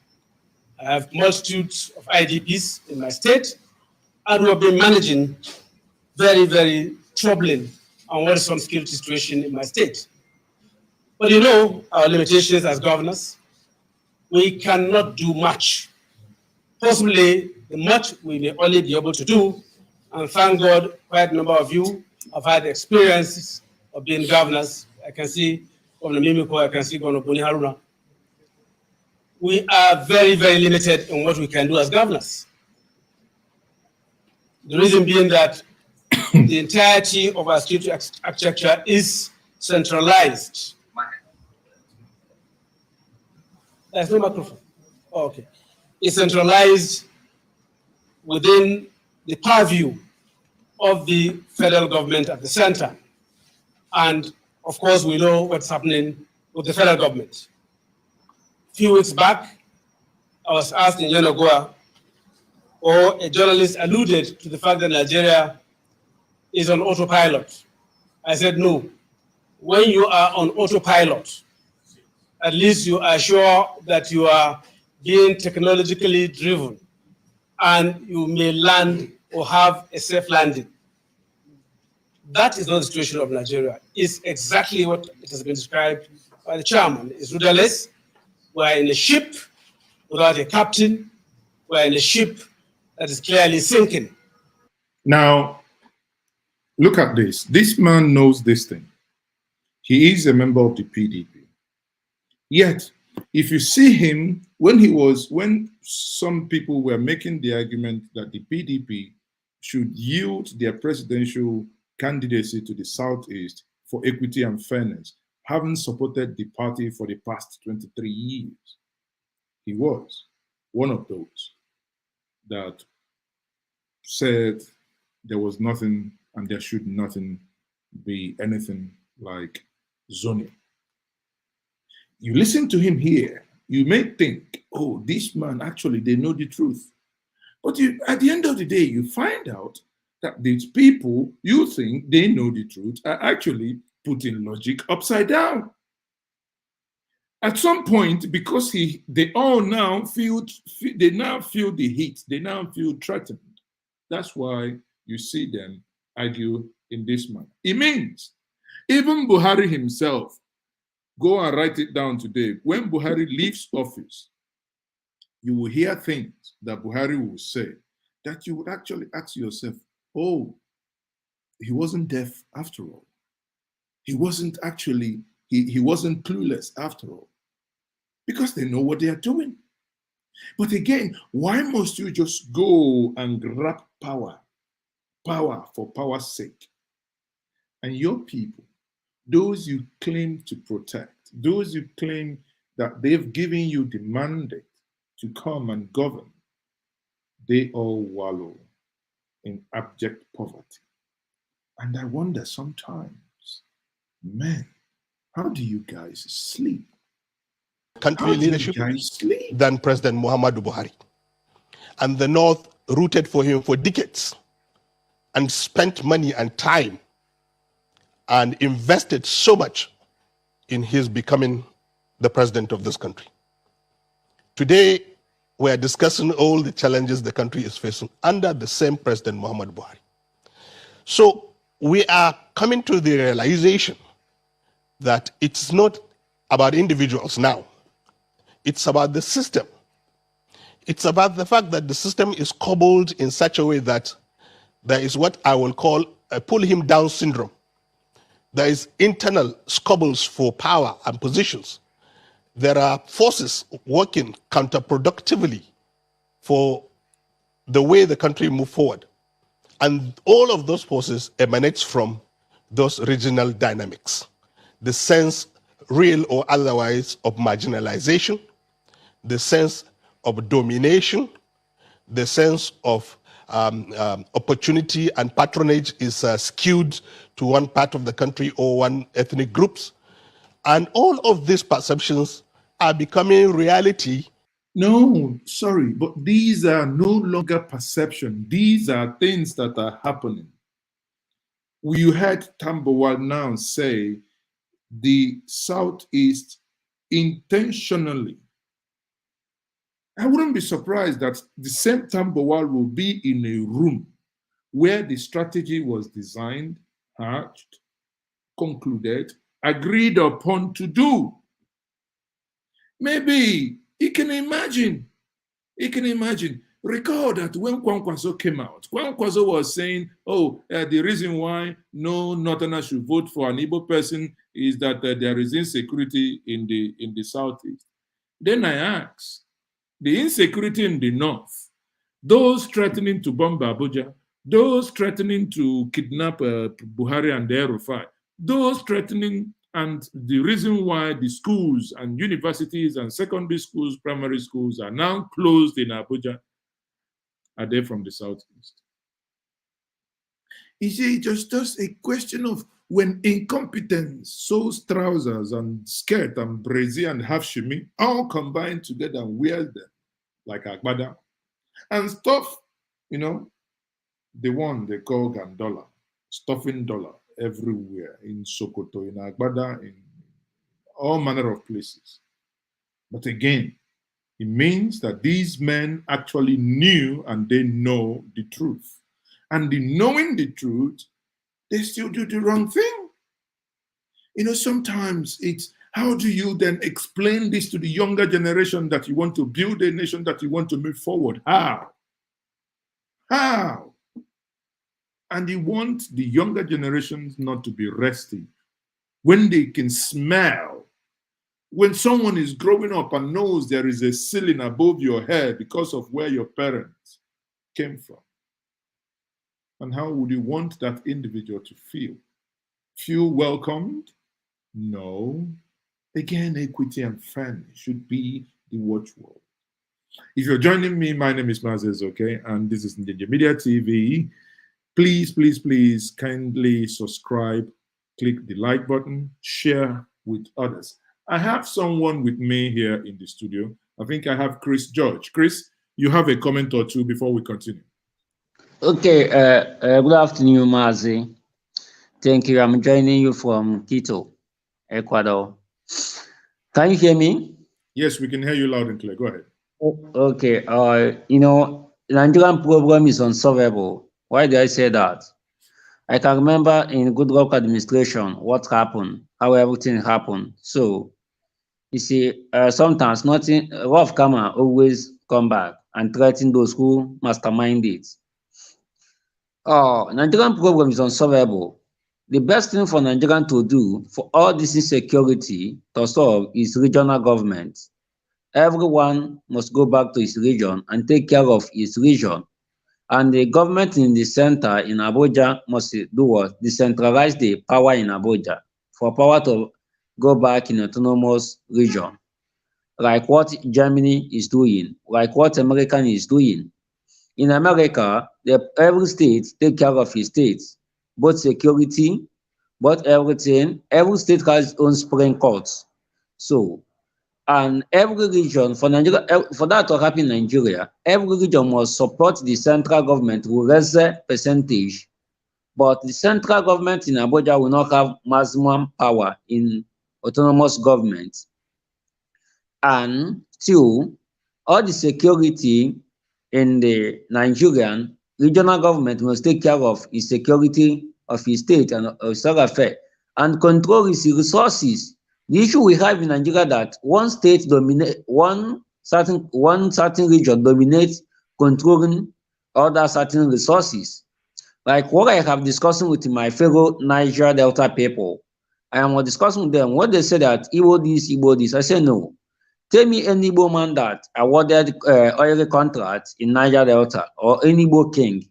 I have multitudes of IDPs in my state, and we have been managing very, very troubling and worrisome security situation in my state. But you know our limitations as governors. We cannot do much. Possibly the much we may only be able to do, and thank God quite a number of you have had experiences of being governors. I can see Governor Mimiko, I can see Governor Buni Haruna. We are very, very limited in what we can do as governors. The reason being that the entirety of our security architecture is centralized. There's no microphone. Oh, okay. It's centralized within the purview of the federal government at the center. And of course, we know what's happening with the federal government. A few weeks back, I was asked in Yenagoa, or a journalist alluded to the fact that Nigeria is on autopilot. I said, no. When you are on autopilot, at least you are sure that you are being technologically driven and you may land or have a safe landing. That is not the situation of Nigeria. It's exactly what it has been described by the chairman. It's rudderless. We're in a ship without a captain. We're in a ship that is clearly sinking. Now, look at this. This man knows this thing. He is a member of the PDP. Yet, if you see him, when some people were making the argument that the PDP should yield their presidential candidacy to the Southeast for equity and fairness, having supported the party for the past 23 years, he was one of those that said there was nothing and there should nothing be anything like zoning. You listen to him here, you may think, oh, this man, actually, they know the truth. But at the end of the day, you find out that these people you think they know the truth are actually putting logic upside down. At some point, because they now feel the heat, they now feel threatened. That's why you see them argue in this manner. It means even Buhari himself, go and write it down today. When Buhari leaves office, you will hear things that Buhari will say that you would actually ask yourself, oh, he wasn't deaf after all. He wasn't actually, he wasn't clueless after all. Because they know what they are doing. But again, why must you just go and grab power for power's sake? And your people, those you claim to protect, those you claim that they've given you the mandate to come and govern, they all wallow in abject poverty. And I wonder sometimes, man, how do you guys sleep? Country leadership than President Muhammadu Buhari. And the North rooted for him for decades and spent money and time and invested so much in his becoming the president of this country. Today, we are discussing all the challenges the country is facing under the same President Muhammadu Buhari. So we are coming to the realization that it's not about individuals now. It's about the system. It's about the fact that the system is cobbled in such a way that there is what I will call a pull him down syndrome. There is internal squabbles for power and positions. There are forces working counterproductively for the way the country moves forward. And all of those forces emanates from those regional dynamics. The sense, real or otherwise, of marginalization, the sense of domination, the sense of opportunity and patronage is skewed to one part of the country or one ethnic groups. And all of these perceptions are becoming reality. No, sorry, but these are no longer perception. These are things that are happening. You heard Tambawal now say the Southeast intentionally. I wouldn't be surprised that the same Tambawal will be in a room where the strategy was designed, hatched, concluded, agreed upon to do. Maybe he can imagine. Recall that when Kwankwaso came out, Kwankwaso was saying, oh, the reason why no Northerners should vote for an Igbo person is that there is insecurity in the Southeast. Then I asked, the insecurity in the North, those threatening to bomb Abuja, those threatening to kidnap Buhari and El-Rufai, those threatening, and the reason why the schools and universities and secondary schools, primary schools are now closed in Abuja, are they from the Southeast? You see, it's just a question of when incompetence sews trousers and skirt and brazier and half shimmy all combine together and wear them like agbada and stuff, the one they call Gandola, stuffing dollar everywhere in Sokoto, in Agbada, in all manner of places. But again, it means that these men actually knew and they know the truth. And in knowing the truth, they still do the wrong thing. Sometimes it's, how do you then explain this to the younger generation that you want to build a nation, that you want to move forward? How? And you want the younger generations not to be restive when they can smell, when someone is growing up and knows there is a ceiling above your head because of where your parents came from. And how would you want that individual to feel? Feel welcomed? No. Again, equity and fairness should be the watchword. If you're joining me, my name is Mazes, okay? And this is Njenje Media TV. Please, please, please kindly subscribe, click the like button, share with others. I have someone with me here in the studio. I think I have Chris George. Chris, you have a comment or two before we continue. Okay, good afternoon, Mazi. Thank you. I'm joining you from Quito, Ecuador. Can you hear me? Yes, we can hear you loud and clear. Go ahead. Okay. Nigerian problem is unsolvable. Why do I say that? I can remember in Goodluck administration what happened, how everything happened. So you see, sometimes nothing rough karma always come back and threaten those who mastermind it. Nigerian problem is unsolvable. The best thing for Nigerian to do for all this insecurity to solve is regional government. Everyone must go back to his region and take care of his region. And the government in the center in Abuja must do what? Decentralize the power in Abuja for power to go back in autonomous region, like what Germany is doing, like what America is doing. In America, every state take care of its states, both security, both everything. Every state has its own Supreme Courts. So, and every region for Nigeria, for that to happen in Nigeria, every region must support the central government with lesser percentage, but the central government in Abuja will not have maximum power in autonomous government. And two, all the security in the Nigerian regional government must take care of its security of its state and its affair and control its resources. The issue we have in Nigeria that one state dominate one certain region dominates controlling other certain resources. Like what I have discussing with my fellow Niger Delta people, I am discussing with them what they say that Igbo this. I say no. Tell me any Igbo man that awarded oil contracts in Niger Delta or any Igbo king.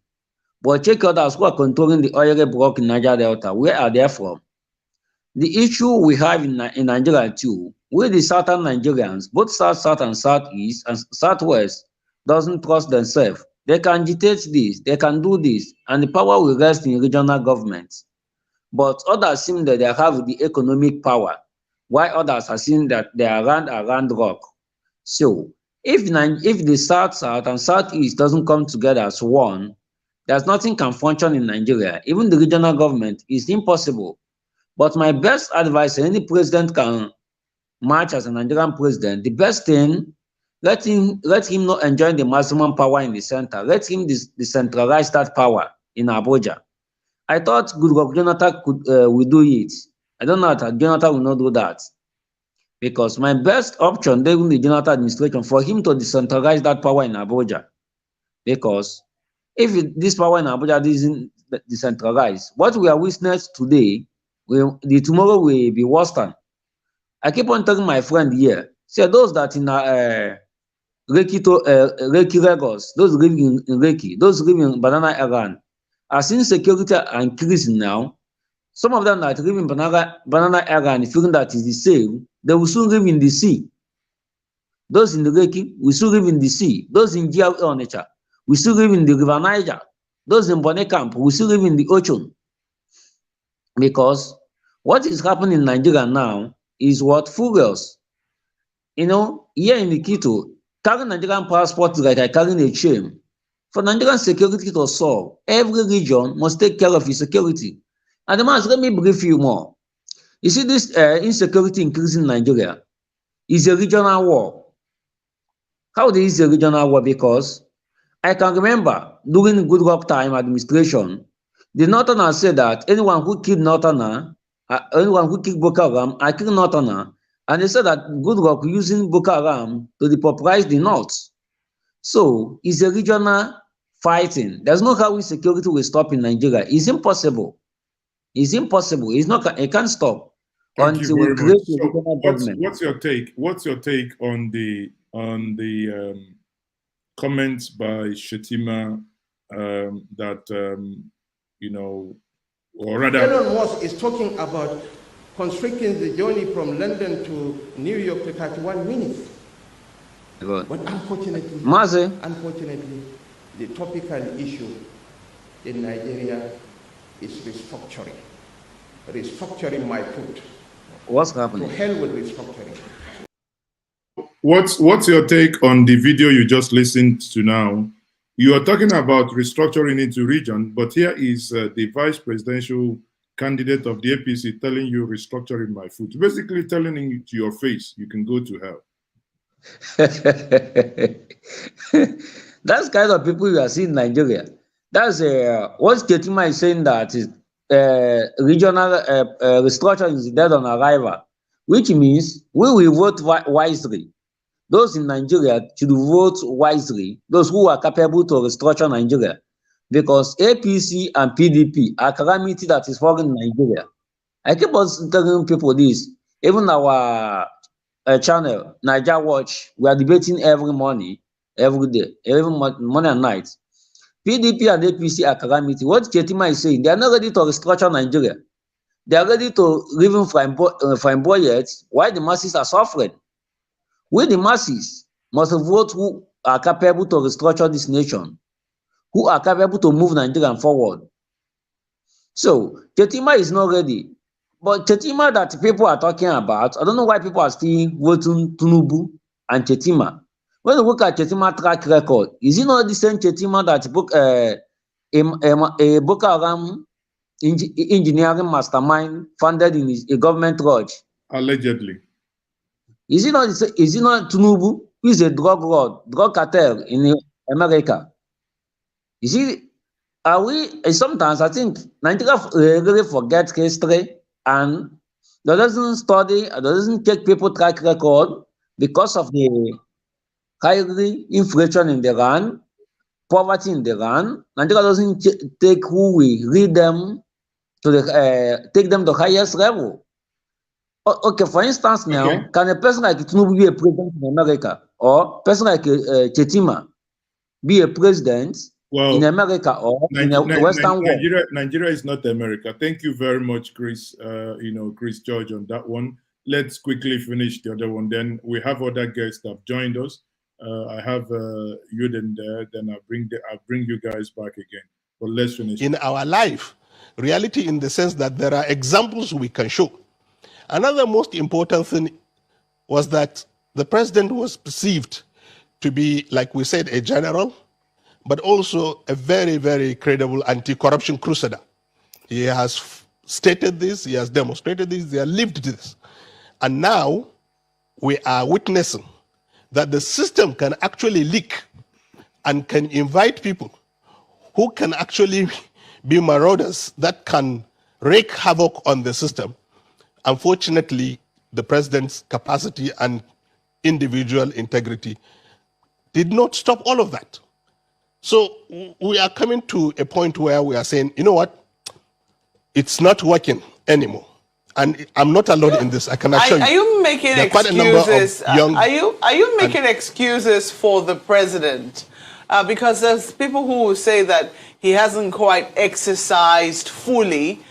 But check others who are controlling the oil block in Niger Delta. Where are they from? The issue we have in Nigeria too, with the southern Nigerians, both south and southeast and southwest, doesn't trust themselves. They can agitate this, they can do this, and the power will rest in regional governments. But others seem that they have the economic power, while others are seeing that they are around rock. So if the south and southeast doesn't come together as one, there's nothing can function in Nigeria. Even the regional government is impossible. But my best advice, any president can march as a Nigerian president, the best thing, let him not enjoy the maximum power in the center. Let him decentralize that power in Abuja. I thought Goodluck Jonathan will do it. I don't know that Jonathan will not do that. Because my best option during the Jonathan administration for him to decentralize that power in Abuja. Because if this power in Abuja isn't decentralized, what we are witnessing today, the tomorrow will be worse than. I keep on telling my friend here, say those that in Reiki Lagos, those living in Reiki, those living in Banana Island, as insecurity are increasing now, some of them that live in Banana Island feeling that is the same, they will soon live in the sea. Those in the Reiki will soon live in the sea. Those in GRA Onitsha will still live in the River Niger. Those in Bonnet Camp will still live in the ocean. Because what is happening in Nigeria now is what furious. You know, here in the Quito, carrying Nigerian passport is like I carrying a chain. For Nigerian security to solve, every region must take care of its security. And the man, let me brief you more. You see, this insecurity increasing in Nigeria is a regional war. How is a regional war? Because I can remember during Goodluck time administration, the Northerner said that anyone who killed Northerner, anyone who killed Boko Haram, I killed Northerner, and they said that Goodluck using Boko Haram to depopularize the North. So it's a regional fighting. There's no how insecurity will stop in Nigeria. It's impossible. It's impossible. It's not. It can't stop until we create a regional government. What's your take? What's your take on the comments by Shetima that you know, or rather, Elon Musk is talking about constricting the journey from London to New York to 31 minutes. Good. But unfortunately, the topical issue in Nigeria is restructuring. Restructuring my foot. What's happening? To hell with restructuring. What's your take on the video you just listened to now? You are talking about restructuring into region, but here is the vice presidential candidate of the APC telling you restructuring my foot, basically telling you to your face, you can go to hell. That's kind of people you are seeing in Nigeria. That's what Ketima is saying, that is regional restructuring is dead on arrival, which means we will vote wisely. Those in Nigeria should vote wisely, those who are capable to restructure Nigeria, because APC and PDP are calamity that is falling in Nigeria. I keep on telling people this, even our channel, Niger Watch, we are debating every morning, every day, every morning and night. PDP and APC are calamity. What Ketima is saying, they are not ready to restructure Nigeria. They are ready to live in flamboyant while the masses are suffering. We, the masses, must vote who are capable to restructure this nation, who are capable to move Nigeria forward. So, Ketima is not ready. But Ketima that people are talking about, I don't know why people are still voting Tinubu and Ketima. When you look at Ketima track record, is it not the same Ketima that book a Boko Haram engineering mastermind founded in a government lodge? Allegedly. Is it not Tinubu, who is a drug lord, drug cartel in America? You see, sometimes I think Nigeria really forgets history and doesn't study, doesn't take people track record because of the high inflation in the land, poverty in the land. Nigeria doesn't take who we read them to take them to the highest level. Okay, for instance, now, can a person like Tinubu be a president in America, or a person like Chetima be a president in America or in the Western world? Nigeria is not America. Thank you very much, Chris. Chris George, on that one. Let's quickly finish the other one. Then we have other guests that have joined us. I have Yuden there. Then I'll bring you guys back again. But let's finish. In our life, reality in the sense that there are examples we can show. Another most important thing was that the president was perceived to be, like we said, a general, but also a very, very credible anti-corruption crusader. He has stated this, he has demonstrated this, he has lived this. And now we are witnessing that the system can actually leak and can invite people who can actually be marauders that can wreak havoc on the system. Unfortunately, the president's capacity and individual integrity did not stop all of that. So we are coming to a point where we are saying, you know what? It's not working anymore. And I'm not alone in this. I can assure you. Are you making excuses? Are you making excuses for the president? Because there's people who will say that he hasn't quite exercised fully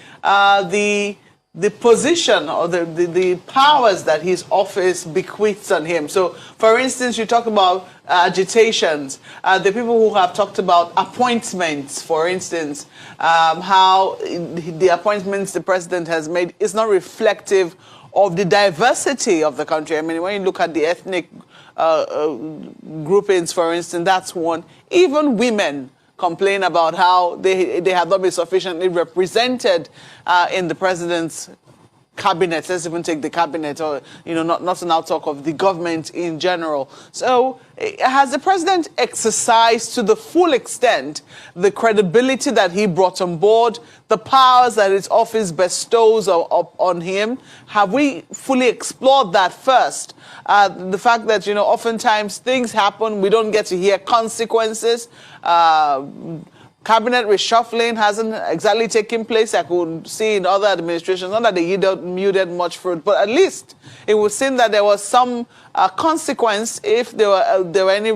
the position or the powers that his office bequeaths on him. So, for instance, you talk about agitations. The people who have talked about appointments, for instance, how the appointments the president has made is not reflective of the diversity of the country. I mean, when you look at the ethnic groupings, for instance, that's one. Even women complain about how they have not been sufficiently represented in the president's cabinet. Let's even take the cabinet, or not to now talk of the government in general. So has the president exercised to the full extent the credibility that he brought on board, the powers that his office bestows on him? Have we fully explored that first? The fact that, oftentimes things happen, we don't get to hear consequences. Cabinet reshuffling hasn't exactly taken place. I could see in other administrations, not that they yielded much fruit, but at least it would seem that there was some consequence if there were any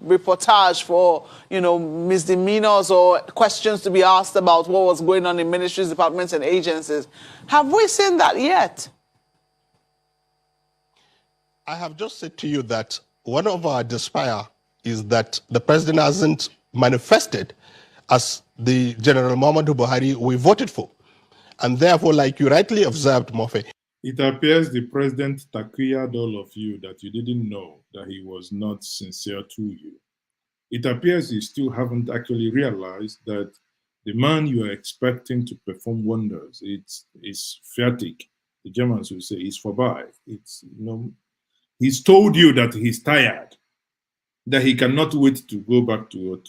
reportage for, misdemeanors or questions to be asked about what was going on in ministries, departments, and agencies. Have we seen that yet? I have just said to you that one of our despair is that the president hasn't manifested as the General Muhammadu Buhari we voted for. And therefore, like you rightly observed, Mofe, it appears the president taquired all of you that you didn't know that he was not sincere to you. It appears you still haven't actually realized that the man you are expecting to perform wonders, it's fertig. The Germans will say it's vorbei. He's told you that he's tired. that he cannot wait to go back to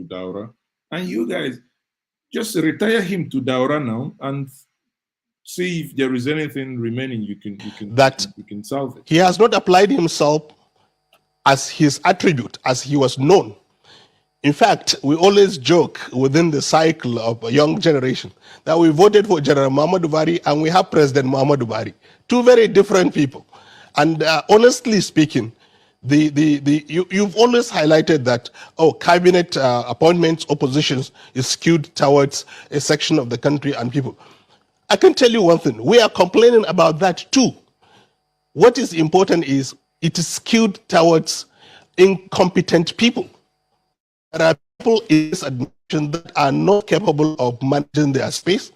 Daura. And you guys just retire him to Daura now and see if there is anything remaining you can solve it. He has not applied himself as his attribute, as he was known. In fact, we always joke within the cycle of a young generation that we voted for General Muhammadu Buhari and we have President Muhammadu Buhari. Two very different people. And honestly speaking, you've always highlighted that, cabinet appointments, oppositions is skewed towards a section of the country and people. I can tell you one thing, we are complaining about that too. What is important is it is skewed towards incompetent people. There are people in this administration that are not capable of managing their space.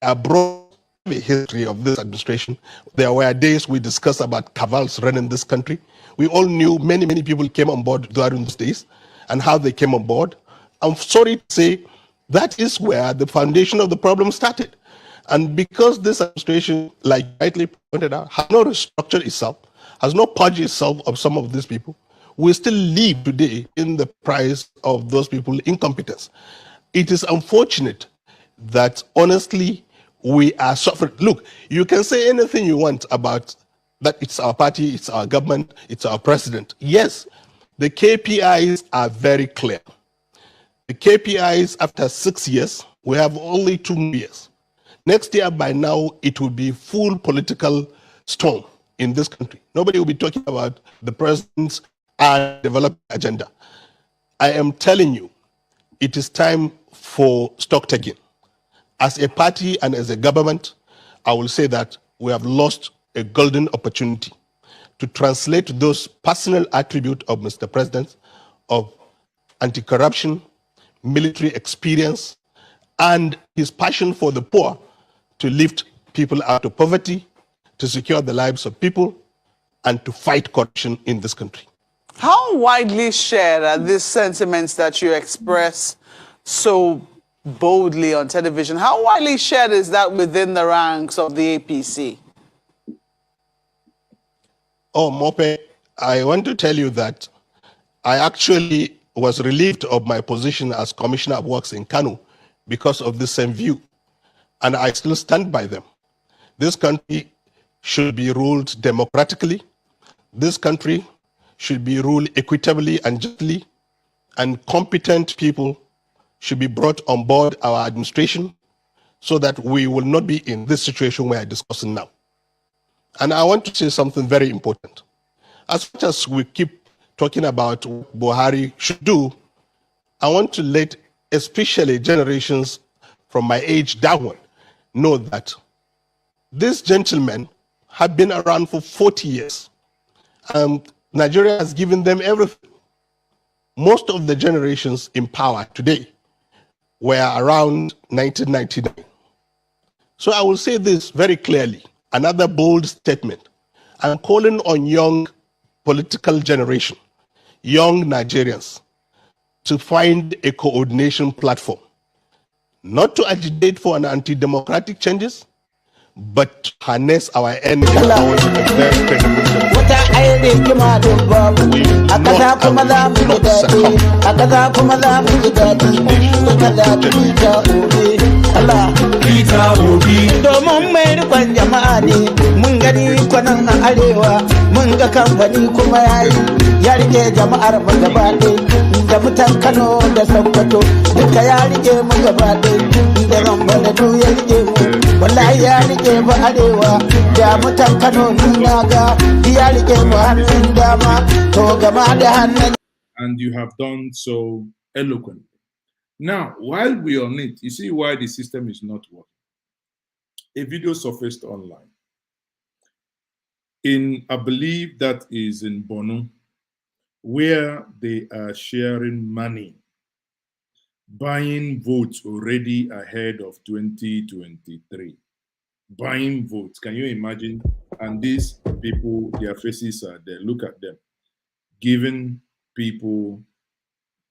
A broad history of this administration. There were days we discussed about cabals running this country. We all knew many people came on board during those days and how they came on board. I'm sorry to say that is where the foundation of the problem started. And because this administration, like rightly pointed out, has not restructured itself, has not purged itself of some of these people, we still live today in the price of those people's incompetence. It is unfortunate that honestly we are suffering. Look, you can say anything you want about that it's our party, it's our government, it's our president. Yes, the KPIs are very clear. The KPIs after 6 years, we have only 2 years. Next year by now, it will be full political storm in this country. Nobody will be talking about the president's development agenda. I am telling you, it is time for stock taking. As a party and as a government, I will say that we have lost a golden opportunity to translate those personal attributes of Mr. President of anti-corruption, military experience, and his passion for the poor to lift people out of poverty, to secure the lives of people, and to fight corruption in this country. How widely shared are these sentiments that you express so boldly on television? How widely shared is that within the ranks of the APC? Oh, Mope, I want to tell you that I actually was relieved of my position as Commissioner of Works in Kano because of the same view, and I still stand by them. This country should be ruled democratically. This country should be ruled equitably and justly, and competent people should be brought on board our administration so that we will not be in this situation we are discussing now. And I want to say something very important. As much as we keep talking about what Buhari should do, I want to let especially generations from my age downward know that these gentlemen have been around for 40 years. Nigeria has given them everything. Most of the generations in power today were around 1999. So I will say this very clearly, another bold statement. I'm calling on young political generation, young Nigerians, to find a coordination platform, not to agitate for an anti-democratic changes, but to harness our energy towards a very credible domin mai rikon jama'a ne mun gani kwanan a arewa mun ga kamfani kuma ya rike jama'ar mu gaba da mutan Kano da Sokoto duka ya rike mu gaba da Gamba da du ya rike mu wallahi ya rike mu arewa da mutan Kano na ga ya rike mu hannun dama to gama da hannun. And you have done so eloquently. Now, while we're on it, you see why the system is not working. A video surfaced online. I believe that is in Bono, where they are sharing money, buying votes already ahead of 2023. Buying votes, can you imagine? And these people, their faces are there. Look at them. Giving people,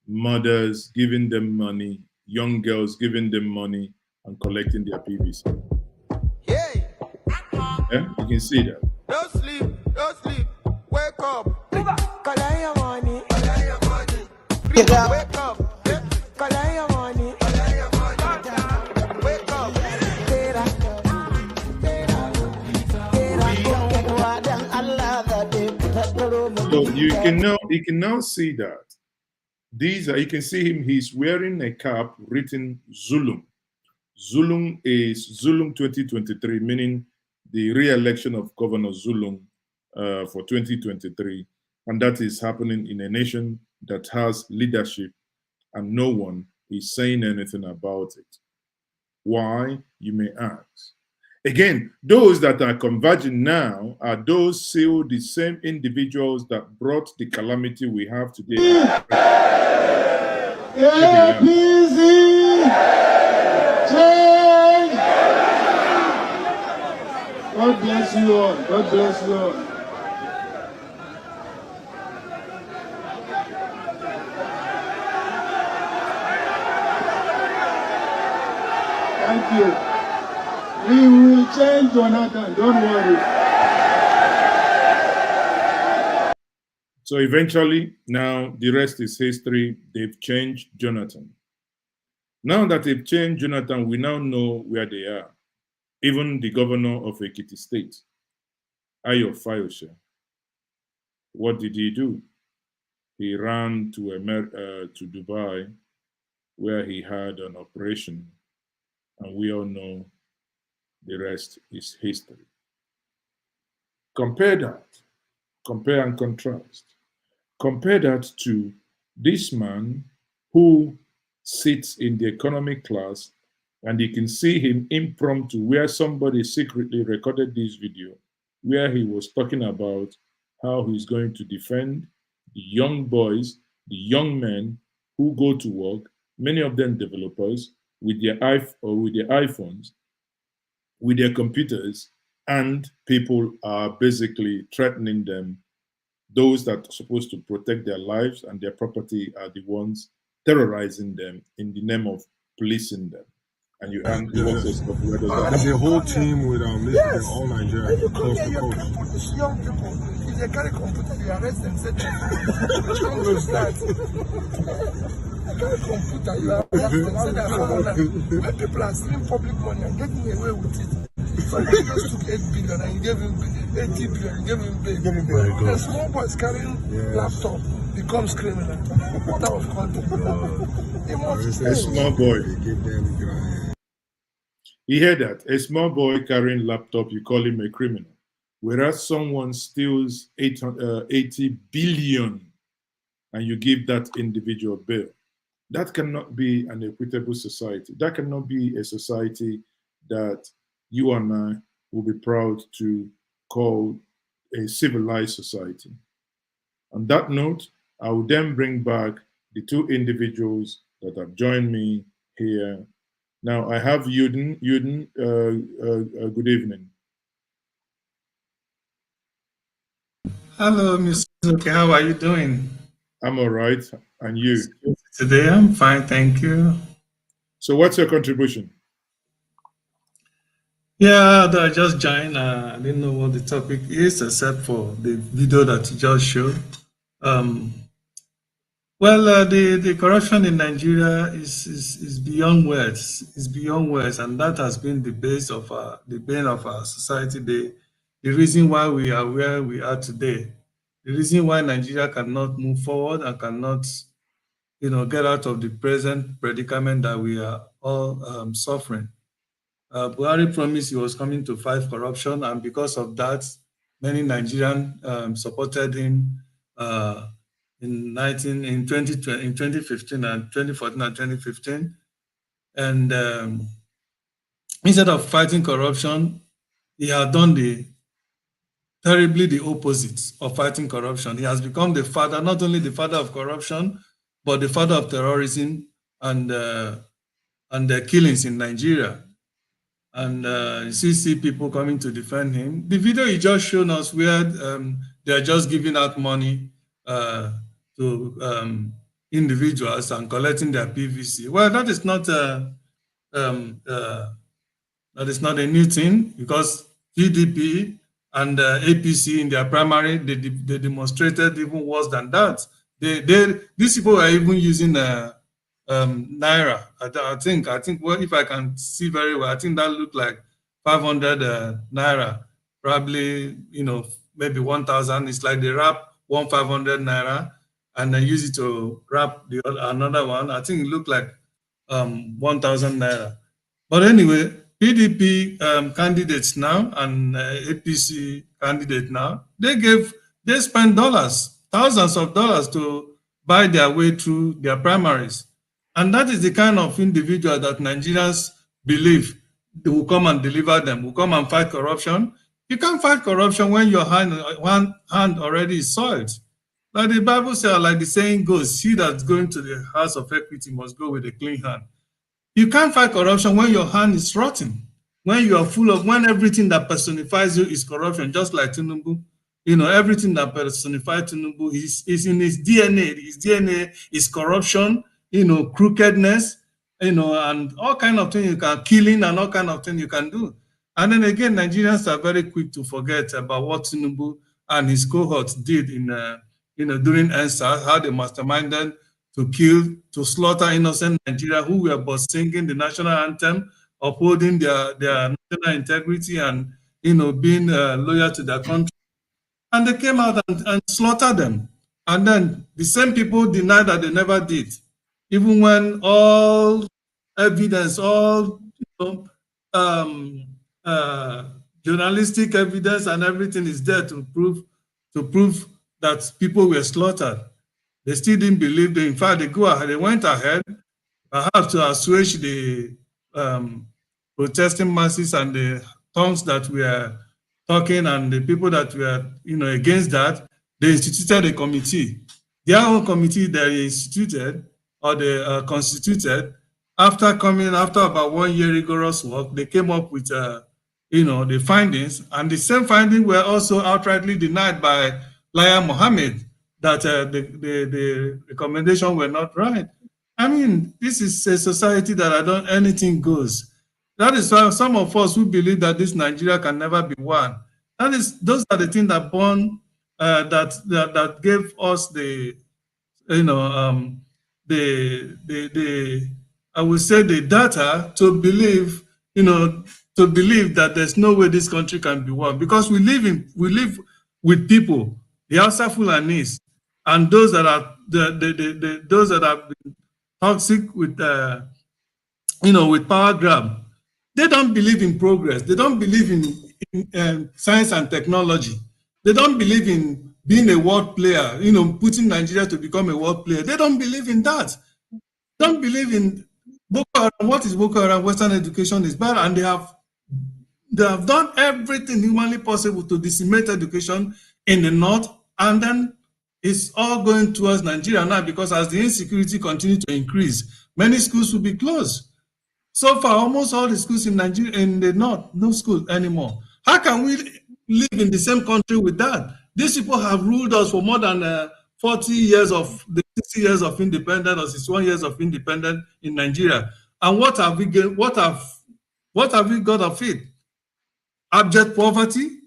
mothers, giving them money, young girls giving them money and collecting their PVC. Yeah, you can see that. Don't sleep, wake up. Wake up, collect your money. Wake up, so you can now see that these are, you can see him, he's wearing a cap written Zulum. Zulum is Zulum 2023, meaning the re-election of Governor Zulum for 2023. And that is happening in a nation that has leadership and no one is saying anything about it. Why, you may ask. Again, those that are converging now are those still the same individuals that brought the calamity we have today. APC! Change! God bless you all. God bless you all. Thank you. We will change Jonathan, don't worry. So eventually, now the rest is history. They've changed Jonathan. Now that they've changed Jonathan, we now know where they are. Even the governor of Ekiti State, Ayo Fayose. What did he do? He ran to Dubai, where he had an operation, and we all know the rest is history. Compare that, compare and contrast. Compare that to this man who sits in the economic class, and you can see him impromptu, where somebody secretly recorded this video, where he was talking about how he's going to defend the young boys, the young men who go to work, many of them developers, with their iPhones, with their computers, and people are basically threatening them. Those that are supposed to protect their lives and their property are the ones terrorizing them in the name of policing them. And you and there's a whole team with yes. All Nigeria. You come here, you can put these young people. If they carry computer, you arrest them. Say, which one was that? You carry computer, you arrest them. Say that when people are stealing public money and getting away with it. So they just took 8 billion and you gave him 80 billion, you gave him bail. The small boys carrying laptop becomes criminal. What type of content? A small boy. You hear that? A small boy carrying laptop, you call him a criminal. Whereas someone steals 80 billion and you give that individual bail. That cannot be an equitable society. That cannot be a society that you and I will be proud to call a civilized society. On that note, I will then bring back the two individuals that have joined me here. Now, I have Yuden. Yuden, good evening. Hello, Mr. Okay, how are you doing? I'm all right. And you? Today, I'm fine, thank you. So what's your contribution? Yeah, I just joined. I didn't know what the topic is, except for the video that you just showed. Well, the corruption in Nigeria is beyond words. It's beyond words, and that has been the base of the bane of our society. The reason why we are where we are today, the reason why Nigeria cannot move forward and cannot, get out of the present predicament that we are all suffering. Buhari promised he was coming to fight corruption, and because of that, many Nigerians supported him in 2015 and 2014 and 2015. And instead of fighting corruption, he had done terribly the opposite of fighting corruption. He has become the father, not only the father of corruption, but the father of terrorism and the killings in Nigeria. And you see people coming to defend him. The video he just shown us where they're just giving out money to individuals and collecting their PVC. Well, that is not a new thing, because PDP and APC in their primary, they demonstrated even worse than that. These people are even using naira. I think well, if I can see very well, I think that looked like 500 naira, probably, you know, maybe 1,000. It's like they wrap 500 naira and then use it to wrap another one. I think it looked like 1,000 naira. But anyway, PDP candidates now and APC candidate now, they spend dollars, thousands of dollars to buy their way through their primaries. And that is the kind of individual that Nigerians believe they will come and deliver them, will come and fight corruption. You can't fight corruption when your one hand already is soiled. Like the Bible says, like the saying goes, he that's going to the house of equity must go with a clean hand. You can't fight corruption when your hand is rotten, when you are when everything that personifies you is corruption, just like Tinubu. You know, everything that personifies Tinubu is in his DNA. His DNA is corruption, you know, crookedness, you know, and all kind of things you can, killing and all kind of things you can do. And then again, Nigerians are very quick to forget about what Tinubu and his cohorts did in, you know, during ENSA, how they masterminded to kill, to slaughter innocent Nigeria who were but singing the national anthem, upholding their national integrity and, you know, being loyal to their country. And they came out and slaughtered them. And then the same people denied that they never did, even when all evidence, all, you know, journalistic evidence and everything is there to prove that people were slaughtered. They still didn't believe them. In fact, they went ahead, perhaps to assuage the protesting masses and the tongues that were talking and the people that were, you know, against that. They instituted a committee. Their own committee they instituted or they constituted after about 1 year rigorous work. They came up with, you know, the findings, and the same findings were also outrightly denied by Laya Mohammed, that the recommendation were not right. I mean, this is a society that anything goes. That is why some of us who believe that this Nigeria can never be one. Those are the things that born that gave us the, you know, I would say the data to believe, you know, to believe that there's no way this country can be one, because we live with people, the Hausa Fulanis, and those that are those that have been toxic with you know, with power grab. They don't believe in progress. They don't believe in science and technology. They don't believe in being a world player, you know, putting Nigeria to become a world player. They don't believe in that. They don't believe in Boko Haram. What is Boko Haram? Western education is bad, and they have done everything humanly possible to decimate education in the north, and then it's all going towards Nigeria now, because as the insecurity continues to increase, many schools will be closed. So far, almost all the schools in Nigeria, in the north, no school anymore. How can we live in the same country with that? These people have ruled us for more than 40 years of the 60 years of independence or 61 years of independence in Nigeria. And what have we get? What have we got of it? Abject poverty,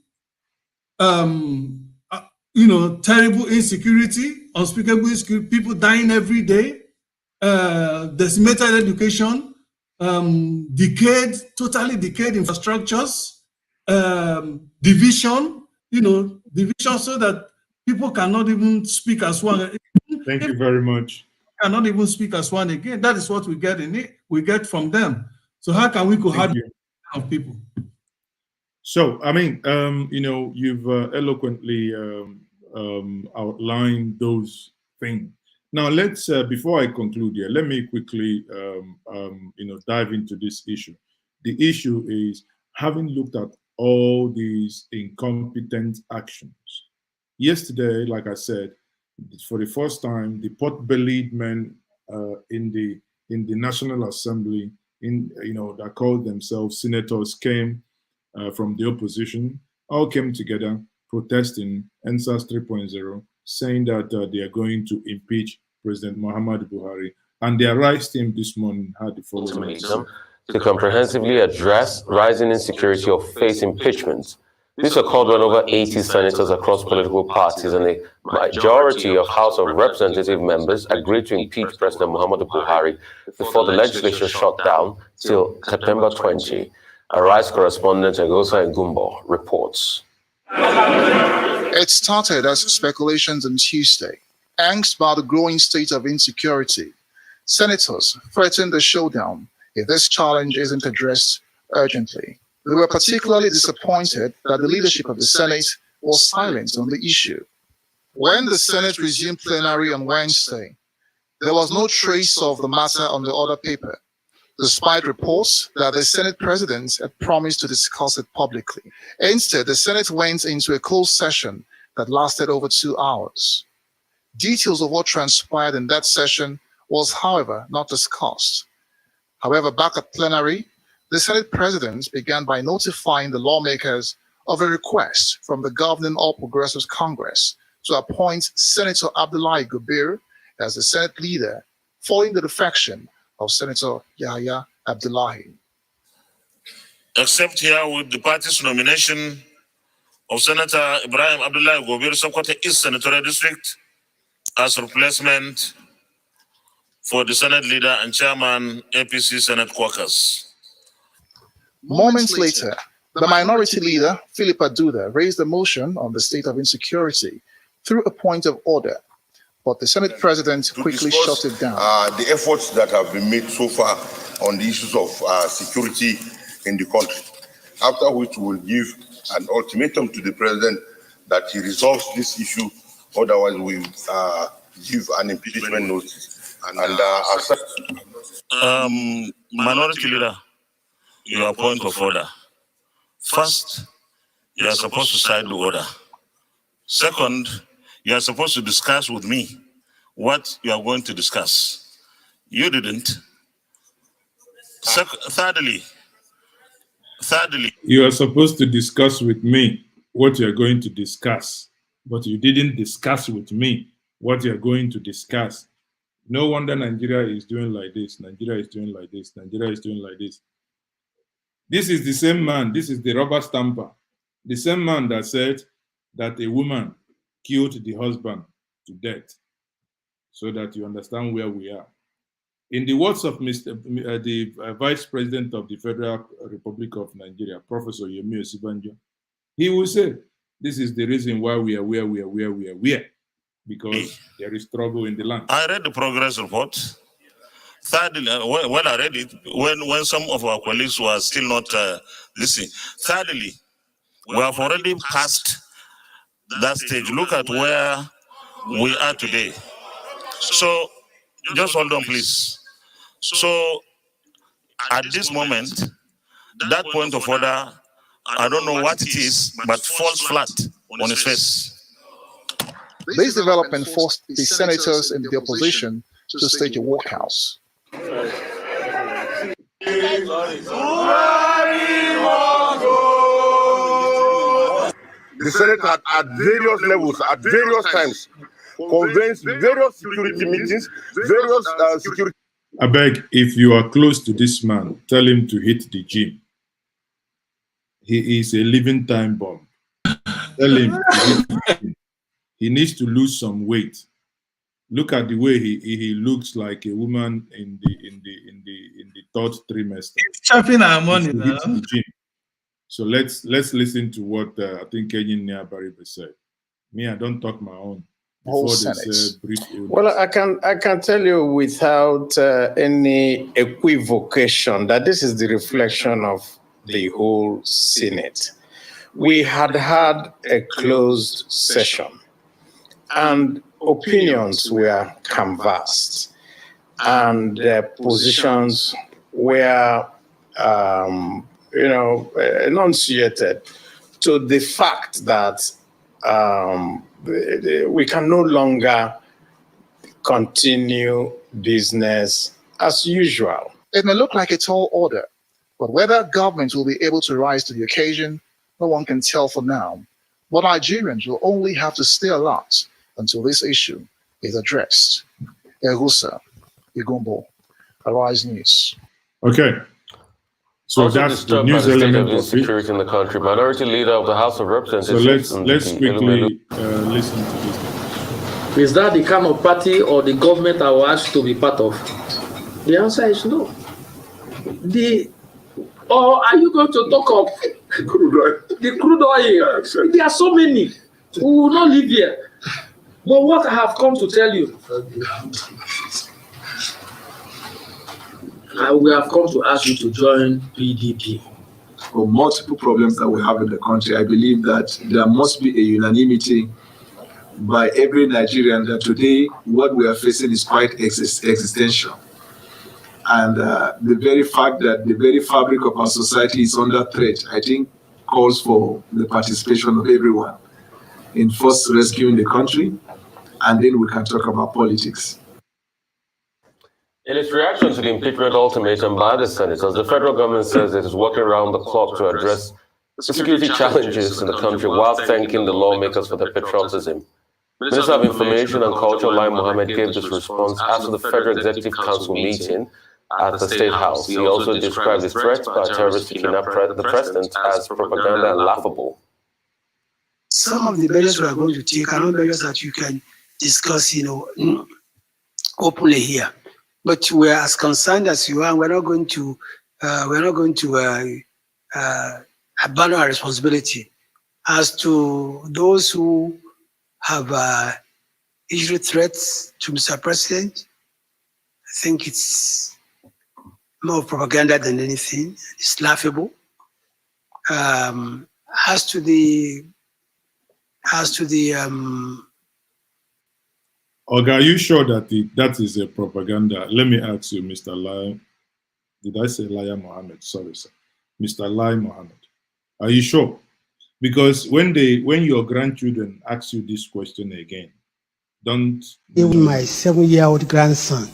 you know, terrible insecurity, unspeakable insecurity, people dying every day, decimated education, totally decayed infrastructures, division, you know, division so that people cannot even speak as one. Thank you very much. Cannot even speak as one again. That is what we get in it. We get from them. So how can we cohabit of people? So, I mean, you know, you've eloquently outlined those things. Now, let's, before I conclude here, let me quickly, you know, dive into this issue. The issue is, having looked at all these incompetent actions, yesterday, like I said, for the first time, the pot-bellied men in the National Assembly, you know, that called themselves senators, came from the opposition, all came together protesting NSAS 3.0, saying that they are going to impeach President Muhammadu Buhari. And the Arise team this morning had the following to comprehensively address rising insecurity or face impeachment This occurred when over 80 senators across political parties and a majority of House of Representative members agreed to impeach President Muhammadu Buhari before the legislature shut down till September 20. Arise correspondent Egosa Ngumbo reports. It started as speculations on Tuesday, angst by the growing state of insecurity. Senators threatened a showdown if this challenge isn't addressed urgently. They were particularly disappointed that the leadership of the Senate was silent on the issue. When the Senate resumed plenary on Wednesday, there was no trace of the matter on the order paper, despite reports that the Senate President had promised to discuss it publicly. Instead, the Senate went into a closed session that lasted over 2 hours. Details of what transpired in that session was, however, not discussed. However, back at plenary, the Senate President began by notifying the lawmakers of a request from the governing All Progressives Congress to appoint Senator Abdullahi Gobir as the Senate leader, following the defection of Senator Yahya Abdullahi. Accept here with the party's nomination of Senator Ibrahim Abdullahi Gobir, Sokoto East Senatorial District, as replacement for the Senate leader and chairman, APC Senate Caucus. Moments later, the minority leader, Philip Aduda, raised a motion on the state of insecurity through a point of order, but the Senate President quickly shut it down. The efforts that have been made so far on the issues of security in the country, after which we will give an ultimatum to the President that he resolves this issue, otherwise we give an impeachment notice. Minority leader, your point of order. First, you are supposed to cite the order. Second, you are supposed to discuss with me what you are going to discuss. You didn't. Thirdly, you are supposed to discuss with me what you are going to discuss, but you didn't discuss with me what you are going to discuss. No wonder Nigeria is doing like this. Nigeria is doing like this. Nigeria is doing like this. This is the same man. This is the rubber stamper. The same man that said that a woman killed the husband to death. So that you understand where we are. In the words of the Vice President of the Federal Republic of Nigeria, Professor Yemi Osibanjo, he will say, this is the reason why we are where we are, because there is trouble in the land. I read the progress report. Thirdly, when I read it, when some of our colleagues were still not listening. Thirdly, we have already passed that stage. Look at where we are today. So, just hold on, please. So, at this moment, that point of order, I don't know what it is, but falls flat on its face. This development forced the senators in the opposition to stage a walkout. The Senate at various levels, at various times, convenes various security meetings, various security. I beg, if you are close to this man, tell him to hit the gym. He is a living time bomb. Tell him to hit the gym. He needs to lose some weight. Look at the way he looks like a woman in the third trimester. He's chopping our money now. So let's listen to what I think Kenyan Niabaribe said. Me, I don't talk my own. Before they said brief illness. Well, I can tell you without any equivocation that this is the reflection of the whole Senate. We had a closed session, and opinions were canvassed, and positions were, enunciated to the fact that we can no longer continue business as usual. It may look like a tall order, but whether government will be able to rise to the occasion, no one can tell for now. But Nigerians will only have to stay alert until this issue is addressed. Egusa, Igumbo, Arise News. Okay. So also that's the disturbed by news the state element of insecurity in the country. Minority Leader of the House of Representatives. So let's quickly listen to this. Is that the kind of party or the government I will ask to be part of? The answer is no. Or are you going to talk of the crude oil? There are so many who will not live here. But what I have come to tell you, we have come to ask you to join PDP. For multiple problems that we have in the country, I believe that there must be a unanimity by every Nigerian that today what we are facing is quite existential. And the very fact that the very fabric of our society is under threat, I think, calls for the participation of everyone in first rescuing the country, and then we can talk about politics. In its reaction to the impeachment ultimatum by the senators, the federal government says it is working around the clock to address the security challenges in the country while thanking the lawmakers for their patriotism. Minister of Information and Culture, Lai Mohammed, gave this response after the Federal Executive Council meeting at the State House. He also described the threat by terrorists to kidnap the president as propaganda and laughable. Some of the measures we are going to take are not measures that you can discuss, openly here. But we are as concerned as you are. We're not going to abandon our responsibility. As to those who have issued threats to Mr. President, I think it's more propaganda than anything. It's laughable. As to the Oga, are you sure that that is a propaganda? Let me ask you, Mr. Lai. Did I say Lai Mohammed? Sorry, sir. Mr. Lai Mohammed. Are you sure? Because when your grandchildren ask you this question again, don't... Even my 7-year-old grandson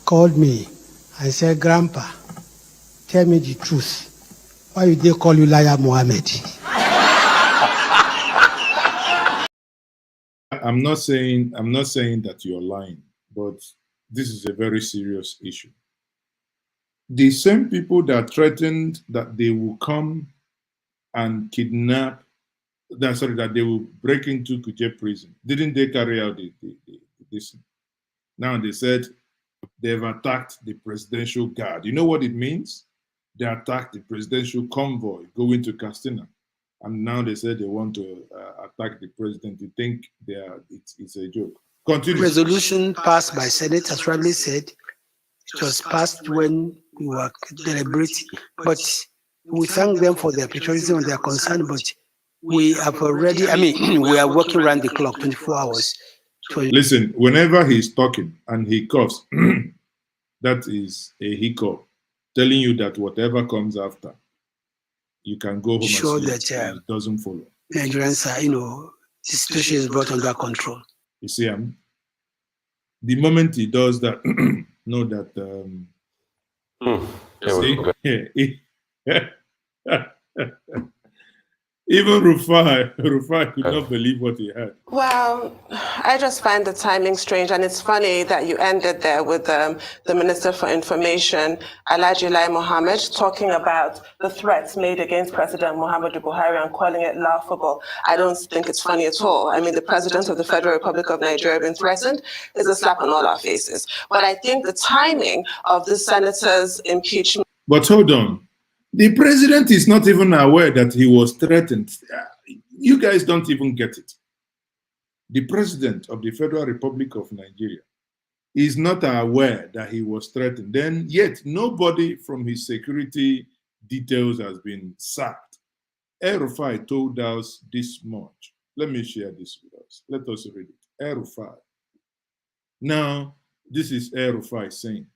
called me and said, Grandpa, tell me the truth. Why did they call you Lai Mohammed? I'm not saying that you're lying, but this is a very serious issue. The same people that threatened that they will come and kidnap, that they will break into Kuje prison, didn't they carry out this? Now they said they've attacked the presidential guard. You know what it means? They attacked the presidential convoy going to Castina. And now they said they want to attack the president. You think it's a joke? Continue. Resolution passed by Senate, as rightly said, it was passed when we were deliberating. But we thank them for their patriotism and their concern. But we have already, we are working around the clock, 24 hours. Listen, whenever he's talking and he coughs, that is a hiccup, telling you that whatever comes after, you can go home sure and that it doesn't follow. Nigerians are, the situation is brought under control. You see, the moment he does that, know that. Even Rufai could not believe what he had. Well, I just find the timing strange, and it's funny that you ended there with the Minister for Information, Alhaji Lai Mohammed, talking about the threats made against President Muhammadu Buhari and calling it laughable. I don't think it's funny at all. The President of the Federal Republic of Nigeria being threatened is a slap on all our faces. But I think the timing of the senator's impeachment... But hold on. The president is not even aware that he was threatened. You guys don't even get it. The president of the Federal Republic of Nigeria is not aware that he was threatened. Then yet nobody from his security details has been sacked. El-Rufai told us this much. Let me share this with us. Let us read it. El-Rufai. Now, this is El-Rufai saying,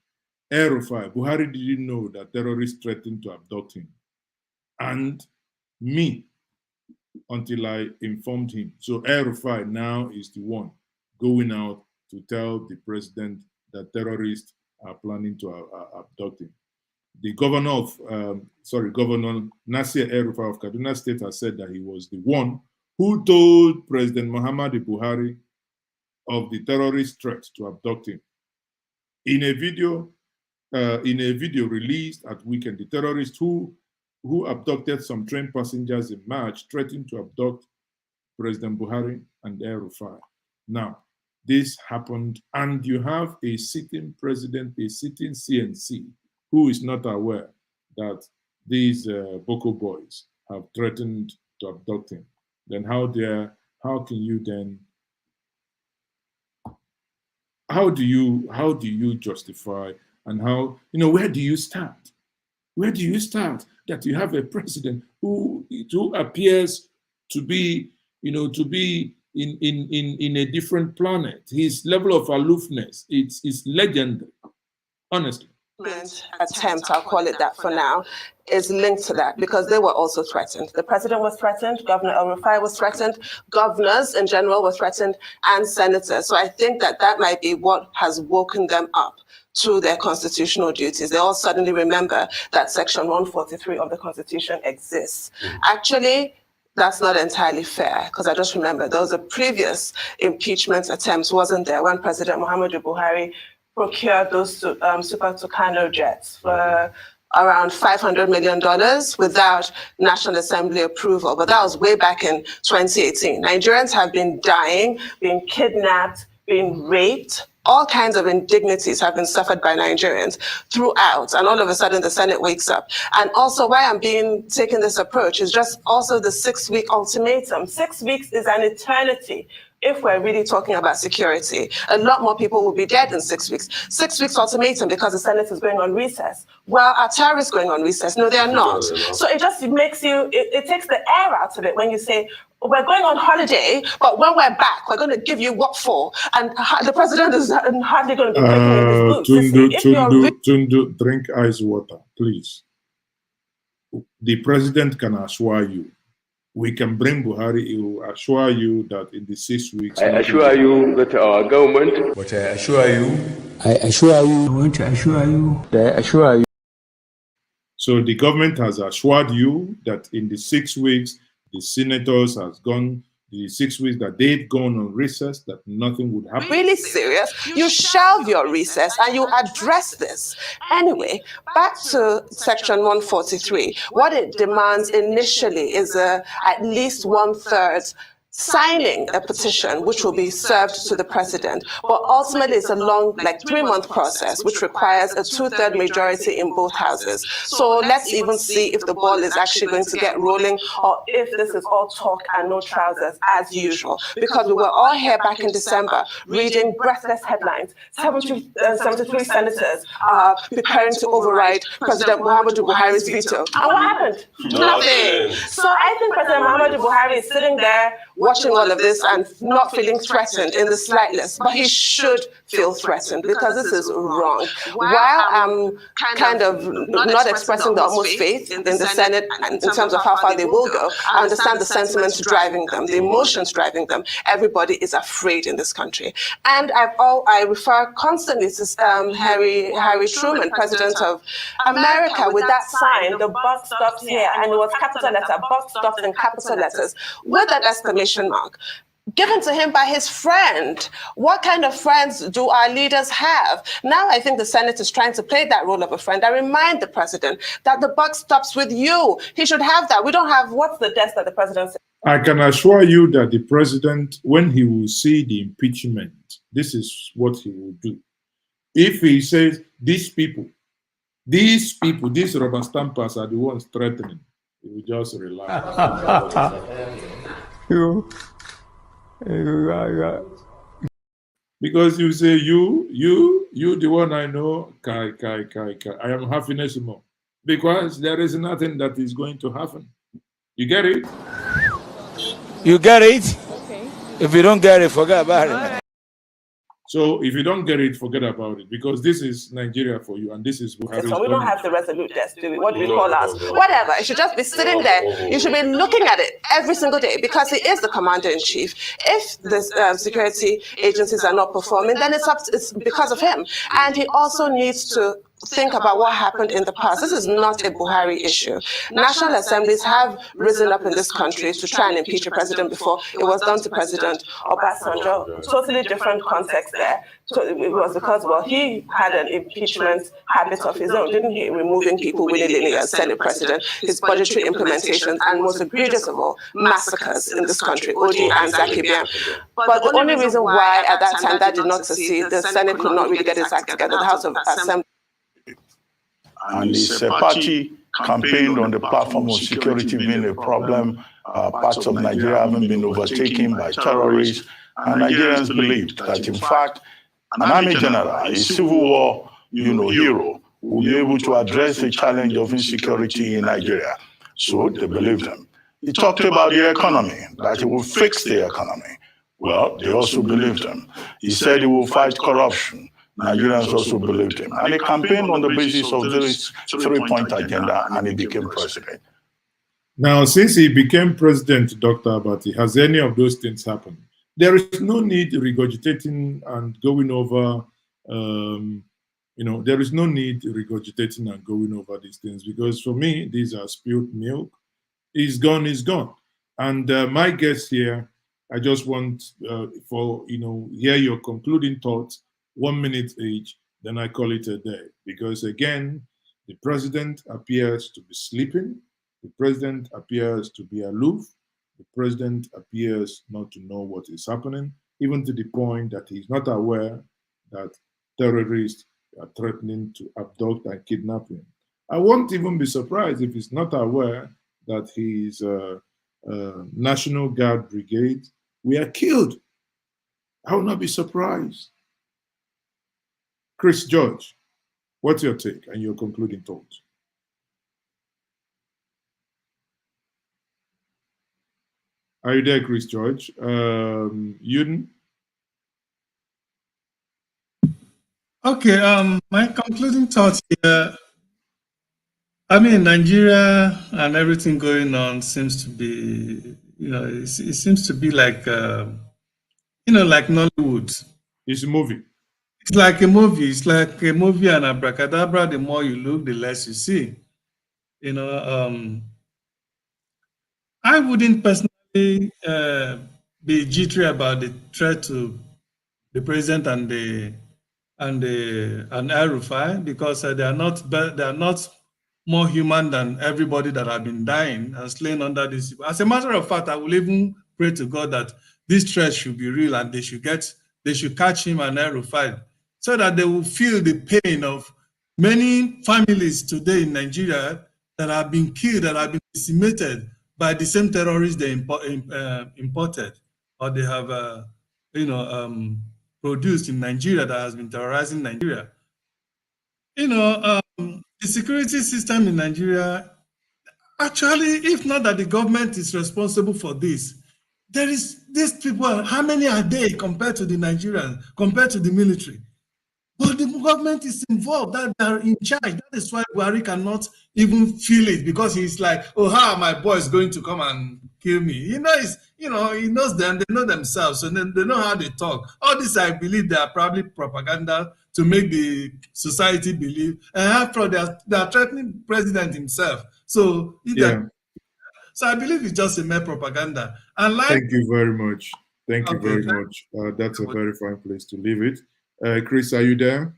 El-Rufai, Buhari didn't know that terrorists threatened to abduct him. And me, until I informed him. So El-Rufai now is the one going out to tell the president that terrorists are planning to abduct him. The governor of, Governor Nasir El-Rufai of Kaduna State has said that he was the one who told President Muhammadu Buhari of the terrorist threat to abduct him. In a video in a video released at weekend, the terrorists who abducted some train passengers in March threatened to abduct President Buhari and El-Rufai. Now, this happened, and you have a sitting president, a sitting CNC, who is not aware that these Boko boys have threatened to abduct him. Then how do you justify, and how, where do you start? Where do you start that you have a president who appears to be, to be in a different planet? His level of aloofness, it's legendary, honestly. Attempt, I'll call it that for now, is linked to that because they were also threatened. The president was threatened, Governor El-Rufai was threatened, governors in general were threatened, and senators. So I think that might be what has woken them up to their constitutional duties. They all suddenly remember that Section 143 of the Constitution exists. Actually, that's not entirely fair, because I just remember there was a previous impeachment attempt, wasn't there, when President Muhammadu Buhari procured those Super Tucano jets for around $500 million without National Assembly approval. But that was way back in 2018. Nigerians have been dying, being kidnapped, being raped. All kinds of indignities have been suffered by Nigerians throughout. And all of a sudden, the Senate wakes up. And also why I'm taking this approach is just also the 6-week ultimatum. 6 weeks is an eternity. If we're really talking about security, a lot more people will be dead in 6 weeks. 6 weeks ultimatum because the Senate is going on recess. Well, are terrorists going on recess? No, they are not. So it just makes you, it takes the air out of it when you say, we're going on holiday, but when we're back, we're going to give you what for? And the president is hardly going to be drinking in his boots. Tundu, drink ice water, please. The president can assure you. We can bring Buhari, he will assure you that in the 6 weeks... I assure you that our government... But I assure you... I assure you... I want to assure you... I assure you... So the government has assured you that in the 6 weeks, the senators has gone, the 6 weeks that they've gone on recess, that nothing would happen. Really serious? You shelve your recess and you address this. Anyway, back to Section 143. What it demands initially is at least 1/3 signing a petition which will be served to the president. But ultimately, it's a long, 3-month process, which requires a 2/3 majority in both houses. So let's even see if the ball is actually going to get rolling or if this is all talk and no trousers as usual. Because we were all here back in December reading breathless headlines. 73 senators are preparing to override President Muhammadu Buhari's veto. And what happened? Nothing. So I think President Muhammadu Buhari is sitting there watching all of this and not feeling threatened in the slightest, but he should feel threatened because this is wrong. While I'm kind of not expressing the utmost faith in the Senate in terms of how far they will go, I understand the sentiments driving them, the emotions driving them. Everybody is afraid in this country. And I refer constantly to Harry Truman, President of America, with that sign, the buck stops here, and it was capital letter, buck stops in capital letters, with an exclamation mark, given to him by his friend. What kind of friends do our leaders have? Now I think the Senate is trying to play that role of a friend. I remind the president that the buck stops with you. He should have that. We don't have, what's the desk that the president said? I can assure you that the president, when he will see the impeachment, this is what he will do. If he says, these people, these rubber stampers are the ones threatening, he will just relax. Because you say, you the one I know, kai, I am happinesimo. Because there is nothing that is going to happen. You get it? You get it? Okay. If you don't get it, forget about it. So if you don't get it, forget about it, because this is Nigeria for you, and this is Buhari's. So we don't have the resolute desk, do we? What do we call us? Whatever. It should just be sitting there. You should be looking at it every single day because he is the commander-in-chief. If the security agencies are not performing, then it's because of him. And he also needs to think about what happened in the past. This is not a Buhari issue. National assemblies have risen up in this country to try and impeach a president before. It was done to President Obasanjo. Totally different context there. So it was because, well, he had an impeachment habit of his own, didn't he? Removing people willy-nilly as Senate president, his budgetary implementations, and most egregious of all, massacres in this country, Odi and Zakibian. But the only reason why at that time that did not succeed, the Senate could not really get its act together. The House of Assembly. And his party campaigned on the platform of security being a problem, parts of Nigeria having been overtaken by terrorists, and Nigerians believed that, in fact, an army general, a civil war, hero, will be able to address the challenge of insecurity in Nigeria. So they believed him. He talked about the economy, that he will fix the economy. Well, they also believed him. He said he will fight corruption. Nigerians also believed him. And he campaigned on the basis of this three-point agenda, and he became president. Now, since he became president, Dr. Abati, has any of those things happened? There is no need regurgitating and going over, there is no need regurgitating and going over these things, because for me, these are spilled milk. It's gone, it's gone. And my guest here, I just want hear your concluding thoughts, 1 minute each, then I call it a day. Because again, the president appears to be sleeping. The president appears to be aloof. The president appears not to know what is happening, even to the point that he's not aware that terrorists are threatening to abduct and kidnap him. I won't even be surprised if he's not aware that his National Guard brigade were killed. I will not be surprised. Chris George, what's your take and your concluding thoughts? Are you there, Chris George? Yuden? Okay, my concluding thoughts here. I mean, Nigeria and everything going on seems to be, it seems to be like, like Nollywood. It's a movie. It's like a movie. It's like a movie and abracadabra. The more you look, the less you see. I wouldn't personally be jittery about the threat to the president and El-Rufai, because they are not more human than everybody that have been dying and slain under this. As a matter of fact, I will even pray to God that this threat should be real and they should catch him and El-Rufai, so that they will feel the pain of many families today in Nigeria that have been killed, that have been decimated by the same terrorists they imported or they have, produced in Nigeria, that has been terrorizing Nigeria. The security system in Nigeria, actually, if not that the government is responsible for this, there is these people, how many are they compared to the Nigerians, compared to the military? But the government is involved, that they are in charge. That is why Buhari cannot even feel it, because he's like, oh, how are my boys going to come and kill me? He knows them, they know themselves, so then they know how they talk. All this, I believe, they are probably propaganda to make the society believe. And after all, they are threatening the president himself. So, so I believe it's just a mere propaganda. And thank you very much. Thank you very much. That's a very fine place to leave it. Chris, are you there?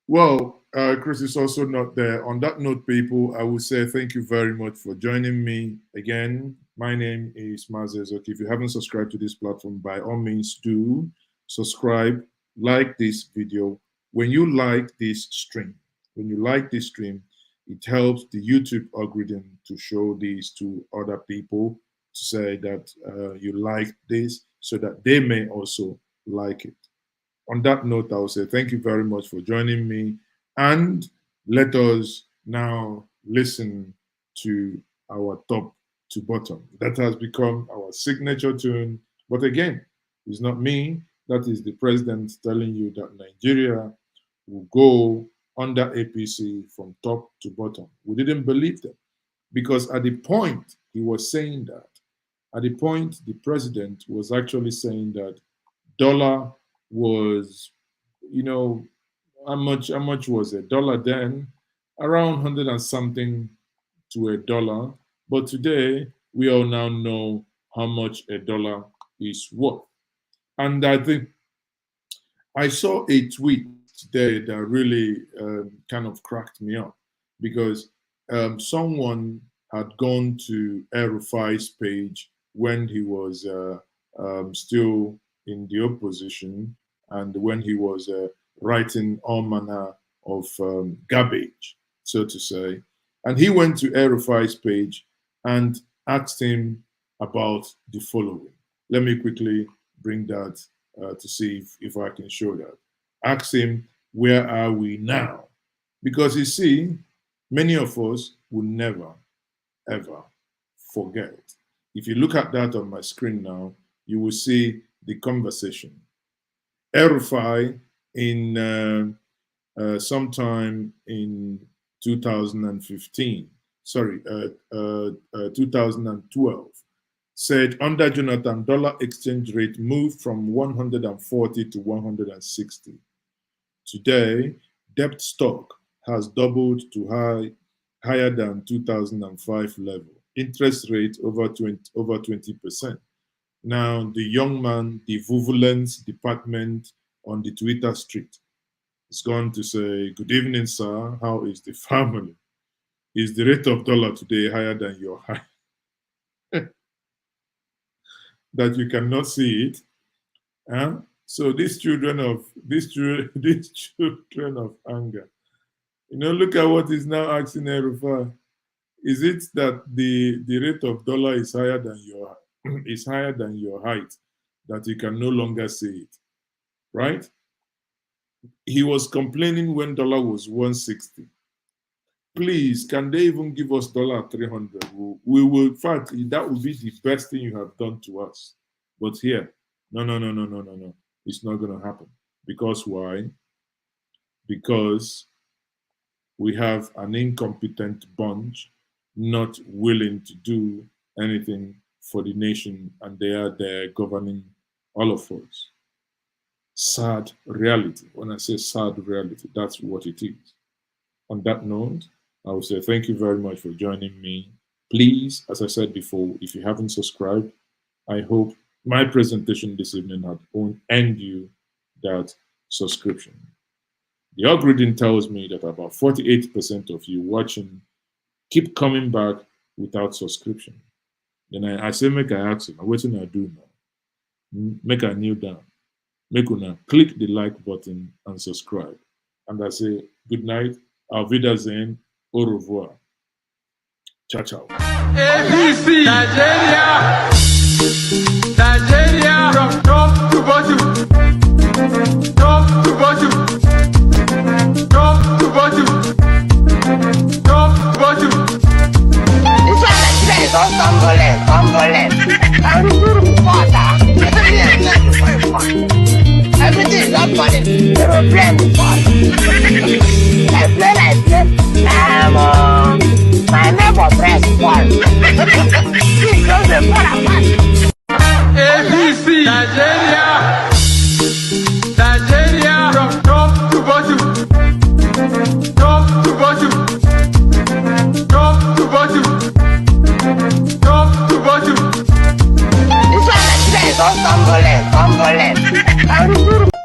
Well, Chris is also not there. On that note, people, I will say thank you very much for joining me again. My name is Mazezoki. If you haven't subscribed to this platform, by all means do subscribe, like this video. When you like this stream, it helps the YouTube algorithm to show this to other people, to say that you like this, so that they may also like it. On that note, I will say thank you very much for joining me, and let us now listen to our top to bottom. That has become our signature tune, but again, it's not me, that is the president telling you that Nigeria will go under APC from top to bottom. We didn't believe them, because at the point he was saying that, at the point the president was actually saying that dollar was, how much was a dollar then? Around 100 and something to a dollar. But today, we all now know how much a dollar is worth. And I think I saw a tweet today that really kind of cracked me up, because someone had gone to El-Rufai's page when he was still in the opposition, and when he was writing all manner of garbage, so to say. And he went to El-Rufai's page and asked him about the following. Let me quickly bring that to see if I can show that. Ask him, where are we now? Because you see, many of us will never, ever forget. If you look at that on my screen now, you will see the conversation. El-Rufai in sometime in 2015, 2012, said under Jonathan, dollar exchange rate moved from 140 to 160. Today, debt stock has doubled to higher than 2005 level. Interest rate over 20%. Now, the young man, the Vuvulence department on the Twitter street, is going to say, good evening, sir. How is the family? Is the rate of dollar today higher than your high? That you cannot see it. Huh? So these children of anger, you know, look at what is now asking El-Rufai. Is it that the rate of dollar is higher than your height, that you can no longer see it, right? He was complaining when dollar was 160. Please, can they even give us dollar 300? We will, in fact, that would be the best thing you have done to us. But here, no. It's not going to happen. Because why? Because we have an incompetent bunch not willing to do anything for the nation, and they are there governing all of us. Sad reality. When I say sad reality, that's what it is. On that note, I will say thank you very much for joining me. Please, as I said before, if you haven't subscribed, I hope my presentation this evening had earned you that subscription. The algorithm tells me that about 48% of you watching keep coming back without subscription. Then I say, make I ask you, what do I do now? Make I kneel down. Make una click the like button and subscribe. And I say, good night, auf Wiedersehen, au revoir. Ciao, ciao. APC, Nigeria, from top to bottom, top to bottom, top to bottom, top to bottom. It's not like that, it's all tumbling. I'm good water. Everything is not funny. They will blame me for it. I play. My neighbor press one. He goes the apart. APC, Nigeria, from top to bottom, top to bottom, top to bottom, top to bottom. It's all like that, it's all tumbling. I'm good.